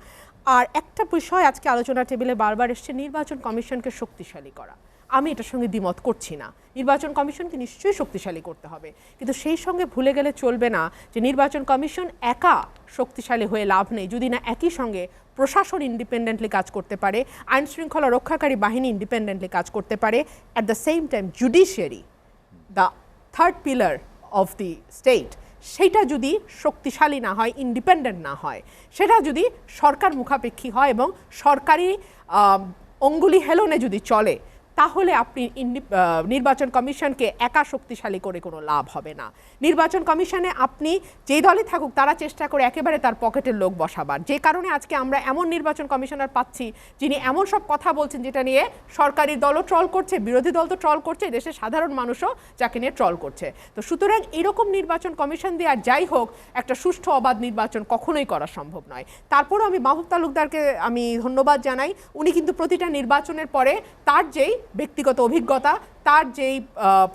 আর একটা বিষয় আজকে আলোচনা টেবিলে বারবার এসছে, নির্বাচন কমিশনকে শক্তিশালী করা। আমি এটার সঙ্গে দ্বিমত করছি না, নির্বাচন কমিশনকে নিশ্চয়ই শক্তিশালী করতে হবে, কিন্তু সেই সঙ্গে ভুলে গেলে চলবে না যে নির্বাচন কমিশন একা শক্তিশালী হয়ে লাভ নেই যদি না একই সঙ্গে প্রশাসন ইন্ডিপেন্ডেন্টলি কাজ করতে পারে, আইন শৃঙ্খলা রক্ষাকারী বাহিনী ইন্ডিপেন্ডেন্টলি কাজ করতে পারে, at the same time judiciary, the third pillar of the state, সেইটা যদি শক্তিশালী না হয়, ইন্ডিপেন্ডেন্ট না হয়, সেটা যদি সরকার মুখাপেক্ষী হয় এবং সরকারি অঙ্গুলি হেলনে যদি চলে, তাহলে আপনি নির্বাচন কমিশনকে একা শক্তিশালী করে কোনো লাভ হবে না। নির্বাচন কমিশনে আপনি যেই দলে থাকুক, তারা চেষ্টা করে একেবারে তার পকেটের লোক বসাবার, যে কারণে আজকে আমরা এমন নির্বাচন কমিশনার পাচ্ছি যিনি এমন সব কথা বলছেন যেটা নিয়ে সরকারি দলও ট্রল করছে, বিরোধী দল তো ট্রল করছে, দেশের সাধারণ মানুষও যাকে নিয়ে ট্রল করছে। তো সুতরাং এরকম নির্বাচন কমিশন দিয়ে আর যাই হোক, একটা সুষ্ঠু অবাধ নির্বাচন কখনোই করা সম্ভব নয়। তারপরও আমি মাহবুব তালুকদারকে আমি ধন্যবাদ জানাই, উনি কিন্তু প্রতিটা নির্বাচনের পরে তার যেই ব্যক্তিগত অভিজ্ঞতা, তার যেই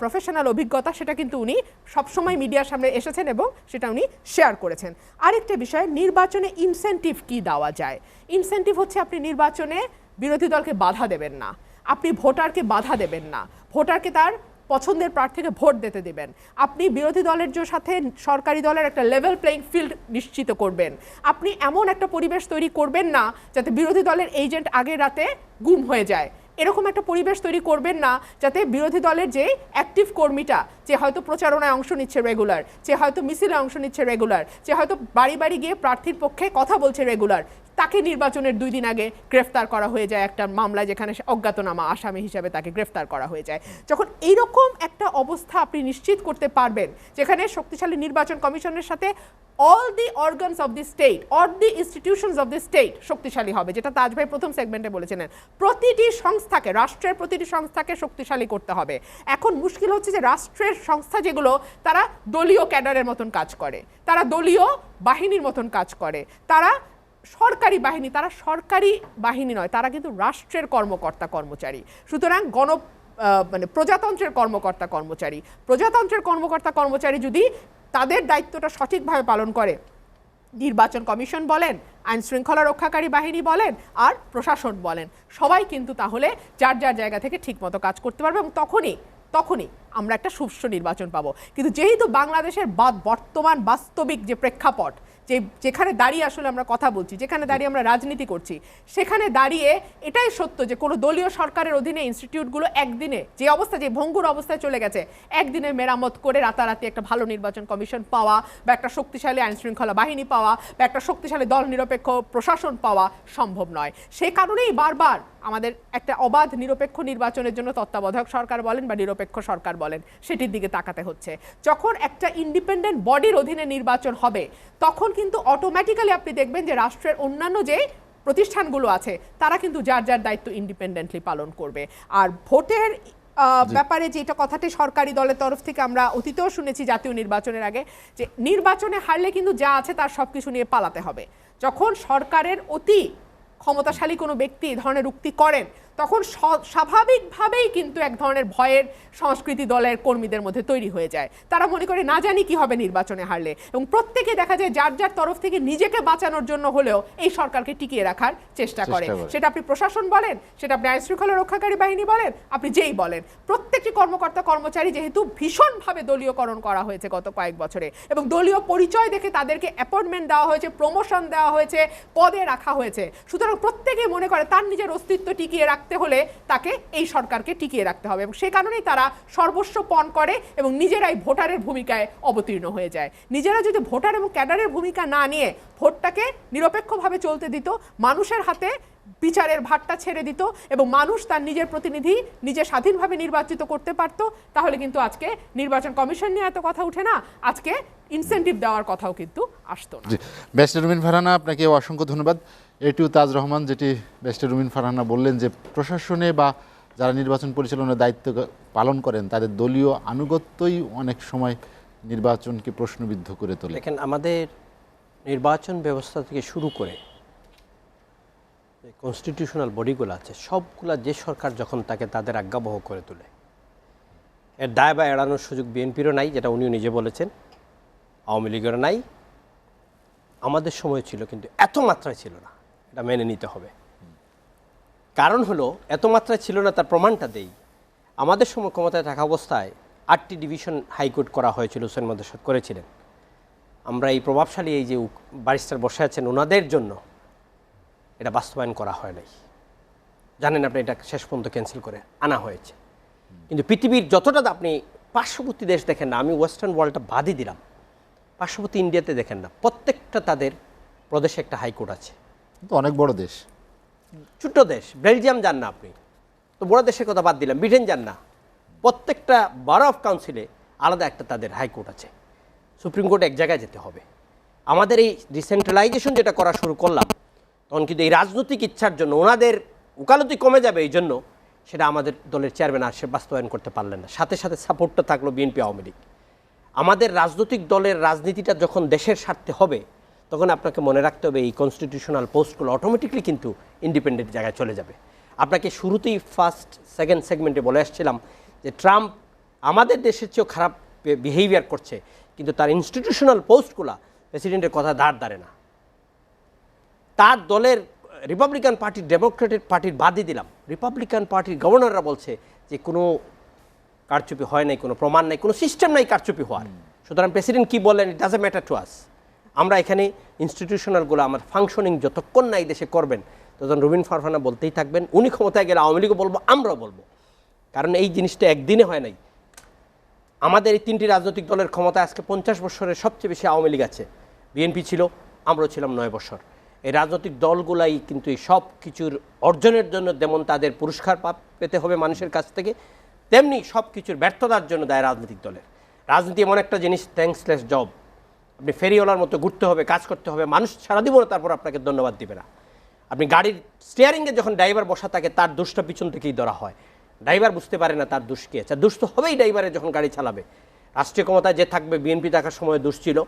প্রফেশনাল অভিজ্ঞতা, সেটা কিন্তু উনি সবসময় মিডিয়ার সামনে এসেছেন এবং সেটা উনি শেয়ার করেছেন। আরেকটা বিষয়, নির্বাচনে ইনসেনটিভ কি দেওয়া যায়। ইনসেনটিভ হচ্ছে আপনি নির্বাচনে বিরোধী দলকে বাধা দেবেন না, আপনি ভোটারকে বাধা দেবেন না, ভোটারকে তার পছন্দের প্রার্থীকে ভোট দিতে দিবেন, আপনি বিরোধী দলের সাথে সরকারি দলের একটা লেভেল প্লেইং ফিল্ড নিশ্চিত করবেন, আপনি এমন একটা পরিবেশ তৈরি করবেন না যাতে বিরোধী দলের এজেন্ট আগের রাতে গুম হয়ে যায়, এরকম একটা পরিবেশ তৈরি করবেন না যাতে বিরোধী দলের যে অ্যাক্টিভ কর্মীটা, যে হয়তো প্রচারণায় অংশ নিচ্ছে রেগুলার, যে হয়তো মিছিলে অংশ নিচ্ছে রেগুলার, যে হয়তো বাড়ি বাড়ি গিয়ে প্রার্থীর পক্ষে কথা বলছে রেগুলার, তাকে নির্বাচনের 2 দিন আগে গ্রেফতার করা হয়ে যায় একটা মামলায়, যেখানে সে অজ্ঞাতনামা আসামি হিসাবে তাকে গ্রেফতার করা হয়ে যায়। যখন এইরকম একটা অবস্থা আপনি নিশ্চিত করতে পারবেন, যেখানে শক্তিশালী নির্বাচন কমিশনের সাথে all the organs of the state or the institutions of the state শক্তিশালী হবে, যেটা তাজ ভাই প্রথম সেগমেন্টে বলেছিলেন, প্রতিটি সংস্থাকে, রাষ্ট্রের প্রতিটি সংস্থাকে শক্তিশালী করতে হবে। এখন মুশকিল হচ্ছে যে রাষ্ট্রের সংস্থা যেগুলো, তারা দলীয় ক্যাডারের মতন কাজ করে, তারা দলীয় বাহিনীর মতন কাজ করে, তারা সরকারি বাহিনী, তারা সরকারি বাহিনী নয়, তারা কিন্তু রাষ্ট্রের কর্মকর্তা কর্মচারী। সুতরাং মানে প্রজাতন্ত্রের কর্মকর্তা কর্মচারী, প্রজাতন্ত্রের কর্মকর্তা কর্মচারী যদি তাদের দায়িত্বটা সঠিকভাবে পালন করে, নির্বাচন কমিশন বলেন, আইন শৃঙ্খলা রক্ষাকারী বাহিনী বলেন, আর প্রশাসন বলেন, সবাই কিন্তু তাহলে যার যার জায়গা থেকে ঠিকমতো কাজ করতে পারবে এবং তখনই আমরা একটা সুষ্ঠু নির্বাচন পাবো। কিন্তু যেহেতু বাংলাদেশের বর্তমান বাস্তবিক যে প্রেক্ষাপট, যেখানে দাঁড়িয়ে আসলে আমরা কথা বলছি, যেখানে দাঁড়িয়ে আমরা রাজনীতি করছি, সেখানে দাঁড়িয়ে এটাই সত্য যে কোনো দলীয় সরকারের অধীনে ইনস্টিটিউটগুলো একদিনে যে অবস্থা, যে ভঙ্গুর অবস্থায় চলে গেছে, একদিনে মেরামত করে রাতারাতি একটা ভালো নির্বাচন কমিশন পাওয়া বা একটা শক্তিশালী আইন শৃঙ্খলা বাহিনী পাওয়া বা একটা শক্তিশালী দল নিরপেক্ষ প্রশাসন পাওয়া সম্ভব নয়। সেই কারণেই বারবার আমাদের একটা অবাধ নিরপেক্ষ নির্বাচনের জন্য তত্ত্বাবধায়ক সরকার বলেন বা নিরপেক্ষ সরকার বলেন, সেটির দিকে তাকাতে হচ্ছে। যখন একটা ইন্ডিপেন্ডেন্ট বডির অধীনে নির্বাচন হবে, তখন কিন্তু অটোমেটিক্যালি আপনি দেখবেন যে রাষ্ট্রের অন্যান্য যে প্রতিষ্ঠানগুলো আছে, তারা কিন্তু যার যার দায়িত্ব ইন্ডিপেন্ডেন্টলি পালন করবে। আর ভোটের ব্যাপারে যেটা কথাটি সরকারি দলের তরফ থেকে আমরা অতীতেও শুনেছি জাতীয় নির্বাচনের আগে, যে নির্বাচনে হারলে কিন্তু যা আছে তার সব কিছু নিয়ে পালাতে হবে। যখন সরকারের অতি ক্ষমতাশালী কোনো ব্যক্তি এই ধরনের উক্তি করেন, তখন স্বাভাবিকভাবেই কিন্তু এক ধরনের ভয়ের সংস্কৃতি দলের কর্মীদের মধ্যে তৈরি হয়ে যায়। তারা মনে করে না জানি কি হবে নির্বাচনে হারলে, এবং প্রত্যেকে দেখা যায় যার যার তরফ থেকে নিজেকে বাঁচানোর জন্য হলেও এই সরকারকে টিকিয়ে রাখার চেষ্টা করে। সেটা আপনি প্রশাসন বলেন, সেটা আপনি আইন শৃঙ্খলা রক্ষাকারী বাহিনী বলেন, আপনি যেই বলেন, প্রত্যেকটি কর্মকর্তা কর্মচারী যেহেতু ভীষণভাবে দলীয়করণ করা হয়েছে গত কয়েক বছরে, এবং দলীয় পরিচয় দেখে তাদেরকে অ্যাপয়েন্টমেন্ট দেওয়া হয়েছে, প্রমোশন দেওয়া হয়েছে, পদে রাখা হয়েছে, সুতরাং প্রত্যেকে মনে করে তার নিজের অস্তিত্ব টিকিয়ে রাখতে হলে তাকে এই সরকারকে টিকিয়ে রাখতে হবে, এবং সে কারণেই তারা সর্বস্ব পণ করে এবং নিজেরাই ভোটারের ভূমিকায় অবতীর্ণ হয়ে যায়। নিজেরা যদি ভোটার এবং ক্যাডারের ভূমিকা না নিয়ে ভোটটাকে নিরপেক্ষভাবে চলতে দিত, মানুষের হাতে বিচারের ভারটা ছেড়ে দিত এবং মানুষ তার নিজের প্রতিনিধি নিজে স্বাধীনভাবে নির্বাচিত করতে পারত, তাহলে কিন্তু আজকে নির্বাচন কমিশন নিয়ে এত কথা উঠে না, আজকে ইনসেনটিভ দেওয়ার কথাও কিন্তু আসতো না।
ব্যারিস্টার রুমিন ফারহানা, আপনাকে অসংখ্য ধন্যবাদ। এটিও তাজ রহমান, যেটি ব্যারিস্টার রুমিন ফারহানা বললেন যে প্রশাসনে বা যারা নির্বাচন পরিচালনার দায়িত্ব পালন করেন, তাদের দলীয় আনুগত্যই অনেক সময় নির্বাচনকে প্রশ্নবিদ্ধ করে তোলে।
দেখেন, আমাদের নির্বাচন ব্যবস্থা থেকে শুরু করে কনস্টিটিউশনাল বডিগুলো আছে, সবগুলা যে সরকার যখন তাকে তাদের আজ্ঞাবহ করে তোলে, এর দায় বা এড়ানোর সুযোগ বিএনপিরও নাই, যেটা উনিও নিজে বলেছেন, আওয়ামী লীগেরও নাই, আমাদের সময় ছিল, কিন্তু এত মাত্রায় ছিল না, এটা মেনে নিতে হবে। কারণ হলো এত মাত্রায় ছিল না, তার প্রমাণটা দেই। আমাদের সময় ক্ষমতায় থাকা অবস্থায় 8টি ডিভিশন হাইকোর্ট করা হয়েছিল, হোসেন মোর্শেদ করেছিলেন। আমরা এই প্রভাবশালী এই যে ব্যারিস্টার বসে আছেন, ওনাদের জন্য এটা বাস্তবায়ন করা হয় নাই। জানেন আপনি, এটা শেষ পর্যন্ত ক্যান্সেল করে আনা হয়েছে। কিন্তু পৃথিবীর যতটা আপনি পার্শ্ববর্তী দেশ দেখেন না, আমি ওয়েস্টার্ন ওয়ার্ল্ডটা বাদই দিলাম, পার্শ্ববর্তী ইন্ডিয়াতে দেখেন না, প্রত্যেকটা তাদের প্রদেশে একটা হাইকোর্ট আছে।
তো অনেক বড় দেশ,
ছোট্ট দেশ, বেলজিয়াম যান না আপনি, তো বড় দেশের কথা বাদ দিলাম, ব্রিটেন যান না, প্রত্যেকটা বার অফ কাউন্সিলে আলাদা একটা তাদের হাইকোর্ট আছে। সুপ্রিম কোর্টে এক জায়গায় যেতে হবে। আমাদের এই ডিসেন্ট্রালাইজেশন যেটা করা শুরু করলাম, তখন কিন্তু এই রাজনৈতিক ইচ্ছার জন্য ওনাদের উকালতি কমে যাবে, এই জন্য সেটা আমাদের দলের চেয়ারম্যান আর সে বাস্তবায়ন করতে পারলেন না। সাথে সাথে সাপোর্টটা থাকলো বিএনপি, আওয়ামী লীগ। আমাদের রাজনৈতিক দলের রাজনীতিটা যখন দেশের স্বার্থে হবে, তখন আপনাকে মনে রাখতে হবে এই কনস্টিটিউশনাল পোস্টগুলো অটোমেটিকলি কিন্তু ইন্ডিপেন্ডেন্ট জায়গায় চলে যাবে। আপনাকে শুরুতেই ফার্স্ট সেকেন্ড সেগমেন্টে বলে আসছিলাম যে ট্রাম্প আমাদের দেশের চেয়েও খারাপ বিহেভিয়ার করছে, কিন্তু তার ইনস্টিটিউশনাল পোস্টগুলো প্রেসিডেন্টের কথা ধারে না। তার দলের রিপাবলিকান পার্টি ডেমোক্রেটিক পার্টির বাদই দিলাম, রিপাবলিকান পার্টির গভর্নররা বলছে যে কোনো কারচুপি হয় নাই, কোনো প্রমাণ নাই, কোনো সিস্টেম নাই কারচুপি হওয়ার। সুতরাং প্রেসিডেন্ট কি বললেন, it doesn't matter to us. আমরা এখানে ইনস্টিটিউশনালগুলো আমার ফাংশনিং যতক্ষণ না এই দেশে করবেন তখন রুবিন ফারহানা বলতেই থাকবেন। উনি ক্ষমতায় গেলে আওয়ামী লীগও বলবো, আমরাও বলবো, কারণ এই জিনিসটা একদিনে হয় নাই। আমাদের এই 3টি রাজনৈতিক দলের ক্ষমতা আজকে 50 বছরের সবচেয়ে বেশি আওয়ামী লীগ আছে, বিএনপি ছিল, আমরাও ছিলাম 9 বছর। এই রাজনৈতিক দলগুলাই কিন্তু এই সব কিছুর অর্জনের জন্য যেমন তাদের পুরস্কার পেতে হবে মানুষের কাছ থেকে, তেমনি সব কিছুর ব্যর্থতার জন্য দায় রাজনৈতিক দলের। রাজনীতি এমন একটা জিনিস, থ্যাঙ্কসলেস জব। আপনি ফেরিওয়ালার মতো ঘুরতে হবে, কাজ করতে হবে, মানুষ সারা দিব না, তারপর আপনাকে ধন্যবাদ দিবে না। আপনি গাড়ির স্টিয়ারিংয়ে যখন ড্রাইভার বসা থাকে তার দোষটা পিছন থেকেই ধরা হয়, ড্রাইভার বুঝতে পারে না তার দোষ কী আছে। দোষ তো হবেই ড্রাইভারের যখন গাড়ি চালাবে। রাষ্ট্রীয় ক্ষমতায় যে থাকবে, বিএনপি থাকার সময় দোষ ছিল,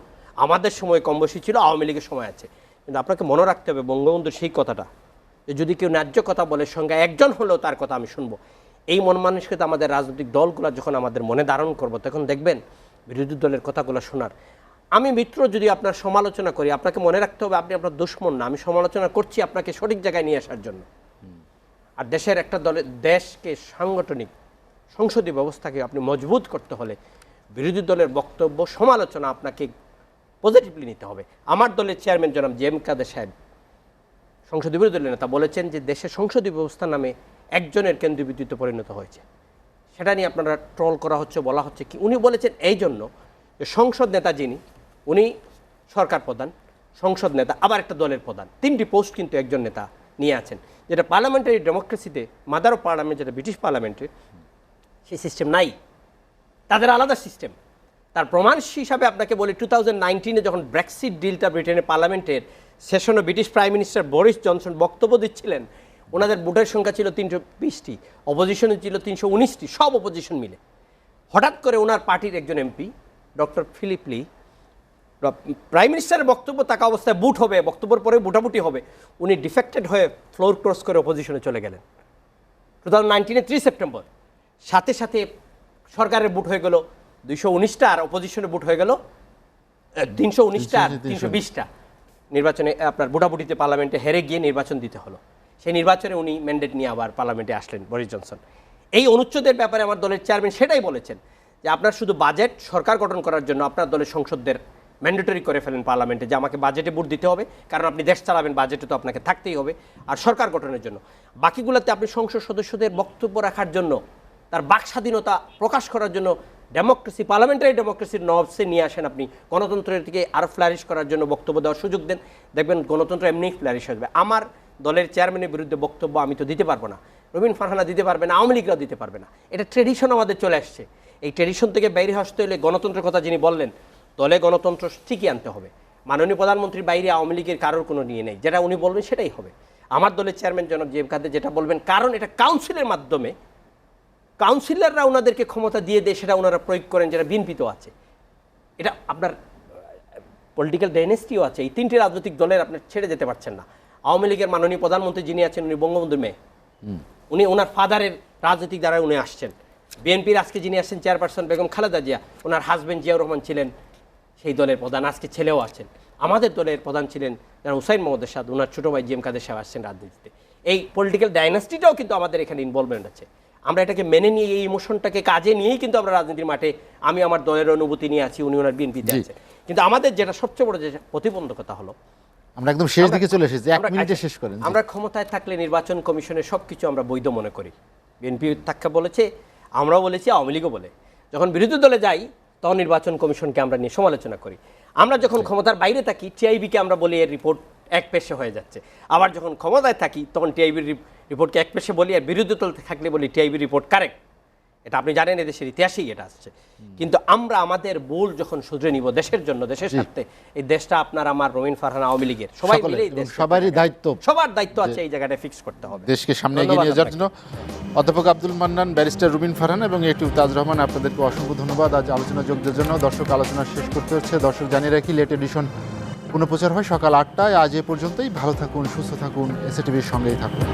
আমাদের সময় কম বেশি ছিল, আওয়ামী লীগের সময় আছে। কিন্তু আপনাকে মনে রাখতে হবে বঙ্গবন্ধুর সেই কথাটা, যে যদি কেউ ন্যায্য কথা বলে সঙ্গে একজন হলেও তার কথা আমি শুনবো। এই মন মানসিকতা আমাদের রাজনৈতিক দলগুলো যখন আমাদের মনে ধারণ করবো, তখন দেখবেন বিরোধী দলের কথাগুলো শোনার। আমি মিত্র যদি আপনার সমালোচনা করি, আপনাকে মনে রাখতে হবে আপনি আপনার দুশ্মন না, আমি সমালোচনা করছি আপনাকে সঠিক জায়গায় নিয়ে আসার জন্য। আর দেশের একটা দলের, দেশকে সাংগঠনিক সংসদীয় ব্যবস্থাকে আপনি মজবুত করতে হলে বিরোধী দলের বক্তব্য সমালোচনা আপনাকে পজিটিভলি নিতে হবে। আমার দলের চেয়ারম্যান জনাব জে এম কাদের সাহেব, সংসদীয় বিরোধী দলের নেতা, বলেছেন যে দেশের সংসদীয় ব্যবস্থা নামে একজনের কেন্দ্রবিন্দুতে পরিণত হয়েছে। সেটা নিয়ে আপনারা ট্রল করা হচ্ছে, বলা হচ্ছে কি, উনি বলেছেন এই জন্য যে সংসদ নেতা যিনি, উনি সরকার প্রধান, সংসদ নেতা, আবার একটা দলের প্রধান, 3টি পোস্ট কিন্তু একজন নেতা নিয়ে আছেন। যেটা পার্লামেন্টারি ডেমোক্রেসিতে, মাদার অফ পার্লামেন্ট যেটা ব্রিটিশ পার্লামেন্টে, সেই সিস্টেম নাই, তাদের আলাদা সিস্টেম। তার প্রমাণ হিসাবে আপনাকে বলি, 2019-এ যখন ব্রেক্সিট ডিলটা ব্রিটেনের পার্লামেন্টের সেশনে British prime minister Boris Johnson বক্তব্য দিচ্ছিলেন, ওনাদের ভোটের সংখ্যা ছিল 320টি, অপোজিশনে ছিল 319টি, সব অপোজিশন মিলে। হঠাৎ করে ওনার পার্টির একজন এমপি ডক্টর ফিলিপ লি, প্রাইম মিনিস্টারের বক্তব্য থাকা অবস্থায় বুট হবে, বক্তব্যের পরে বুটাবুটি হবে, উনি ডিফেক্টেড হয়ে ফ্লোর ক্রস করে অপোজিশনে চলে গেলেন 2019-এ 3 সেপ্টেম্বর। সাথে সাথে সরকারের বুট হয়ে গেল 219টা, আর অপোজিশনের বুট হয়ে গেল 319টা আর 320টা। নির্বাচনে আপনার বুটাবুটিতে পার্লামেন্টে হেরে গিয়ে নির্বাচন দিতে হলো। সেই নির্বাচনে উনি ম্যান্ডেট নিয়ে আবার পার্লামেন্টে আসলেন বরিস জনসন। এই অনুচ্ছেদের ব্যাপারে আমার দলের চেয়ারম্যান সেটাই বলেছেন যে আপনার শুধু বাজেট সরকার গঠন করার জন্য আপনার দলের সংসদদের ম্যান্ডেটরি করে ফেলেন পার্লামেন্টে, যে আমাকে বাজেটে ভোট দিতে হবে, কারণ আপনি দেশ চালাবেন, বাজেটে তো আপনাকে থাকতেই হবে, আর সরকার গঠনের জন্য। বাকিগুলোতে আপনি সংসদ সদস্যদের বক্তব্য রাখার জন্য, তার বাক স্বাধীনতা প্রকাশ করার জন্য ডেমোক্রেসি, পার্লামেন্টারি ডেমোক্রেসির নবসে নিয়ে আসেন আপনি, গণতন্ত্রের দিকে আরও ফ্লারিশ করার জন্য বক্তব্য দেওয়ার সুযোগ দেন, দেখবেন গণতন্ত্র এমনিই ফ্লারিশ আসবে। আমার দলের চেয়ারম্যানের বিরুদ্ধে বক্তব্য আমি তো দিতে পারবো না, রুবিন ফারহানা দিতে পারবে না, আওয়ামী লীগরাও দিতে পারবে না। এটা ট্রেডিশন আমাদের চলে আসছে। এই ট্রেডিশন থেকে বাইরে আসতে হলে গণতন্ত্রের কথা যিনি বললেন, দলে গণতন্ত্র ঠিকই আনতে হবে। মাননীয় প্রধানমন্ত্রীর বাইরে আওয়ামী লীগের কারোর কোনো নিয়ে নেই, যেটা উনি বলবেন সেটাই হবে। আমার দলের চেয়ারম্যান জনাব জে এম কাদের যেটা বলবেন, কারণ এটা কাউন্সিলের মাধ্যমে, কাউন্সিলররা ওনাদেরকে ক্ষমতা দিয়ে দেয়, সেটা ওনারা প্রয়োগ করেন, যেটা বিএনপিতেও আছে। এটা আপনার পলিটিক্যাল ডাইনেস্টিও আছে। এই 3টি রাজনৈতিক দলের আপনি ছেড়ে যেতে পারছেন না। আওয়ামী লীগের মাননীয় প্রধানমন্ত্রী যিনি আছেন, উনি বঙ্গবন্ধুর মেয়ে, উনি ওনার ফাদারের রাজনৈতিক দ্বারা উনি আসছেন। বিএনপির আজকে যিনি আসছেন চেয়ারপারসন বেগম খালেদা জিয়া, ওনার হাজব্যান্ড জিয়াউর রহমান ছিলেন সেই দলের প্রধান, আজকে ছেলেও আছেন। আমাদের দলের প্রধান ছিলেন যারা হুসাইন মোহাম্মদ এরশাদ, ওনার ছোটো ভাই জি এম কাদের সাহেব আসছেন রাজনীতিতে। এই পলিটিক্যাল ডাইনাস্টিটাও কিন্তু আমাদের এখানে ইনভলভমেন্ট আছে। আমরা এটাকে মেনে নিয়ে, এই ইমোশনটাকে কাজে নিয়েই কিন্তু আমরা রাজনীতির মাঠে, আমি আমার দলের অনুভূতি নিয়ে আছি, উনি ওনার বিএনপিতে আছেন। কিন্তু আমাদের যেটা সবচেয়ে বড় যে প্রতিবন্ধকতা হলো,
আমরা একদম শেষ দিকে চলে এসেছি, 1 মিনিটে শেষ করেন।
আমরা ক্ষমতায় থাকলে নির্বাচন কমিশনের সব কিছু আমরা বৈধ মনে করি। বিএনপি থাকা বলেছে, আমরাও বলেছি, আওয়ামী লীগও বলে। যখন বিরোধী দলে যাই তখন নির্বাচন কমিশনকে আমরা নিয়ে সমালোচনা করি। আমরা যখন ক্ষমতার বাইরে থাকি, টিআইবিকে আমরা বলি এর রিপোর্ট এক পেশে হয়ে যাচ্ছে। আবার যখন ক্ষমতায় থাকি তখন টিআইবির রিপোর্টকে এক পেশে বলি, আর বিরোধী দল থাকলে বলি টিআইবি রিপোর্ট কারেক্ট। এটা আপনি জানেন, এদেশের ইতিহাসেই এটা আসছে। কিন্তু আমরা আমাদের ভুল যখন শুধরে নিব দেশের জন্য, দেশের স্বার্থে, এই দেশটা আপনার আমার রবিন ফারহানা আওয়ামী লীগের সবাই মিলে,
সবারই দায়িত্ব,
সবার দায়িত্ব আছে এই জায়গাটা ফিক্স করতে হবে,
দেশকে সামনে এগিয়ে নিয়ে যাওয়ার জন্য। অধ্যাপক আব্দুল মান্নান, ব্যারিস্টার রুবিন ফারহানা এবং এটিউ তাজ রহমান, আপনাদেরকে অসংখ্য ধন্যবাদ আজ আলোচনা যোগ দেওয়ার জন্য। দর্শক, আলোচনা শেষ করতে হচ্ছে। দর্শক জানিয়ে রাখি, লেট এডিশন পুনঃপ্রচার হয় সকাল ৮টায়। আজ এ পর্যন্তই। ভালো থাকুন, সুস্থ থাকুন, এসএটিভির সঙ্গেই থাকুন।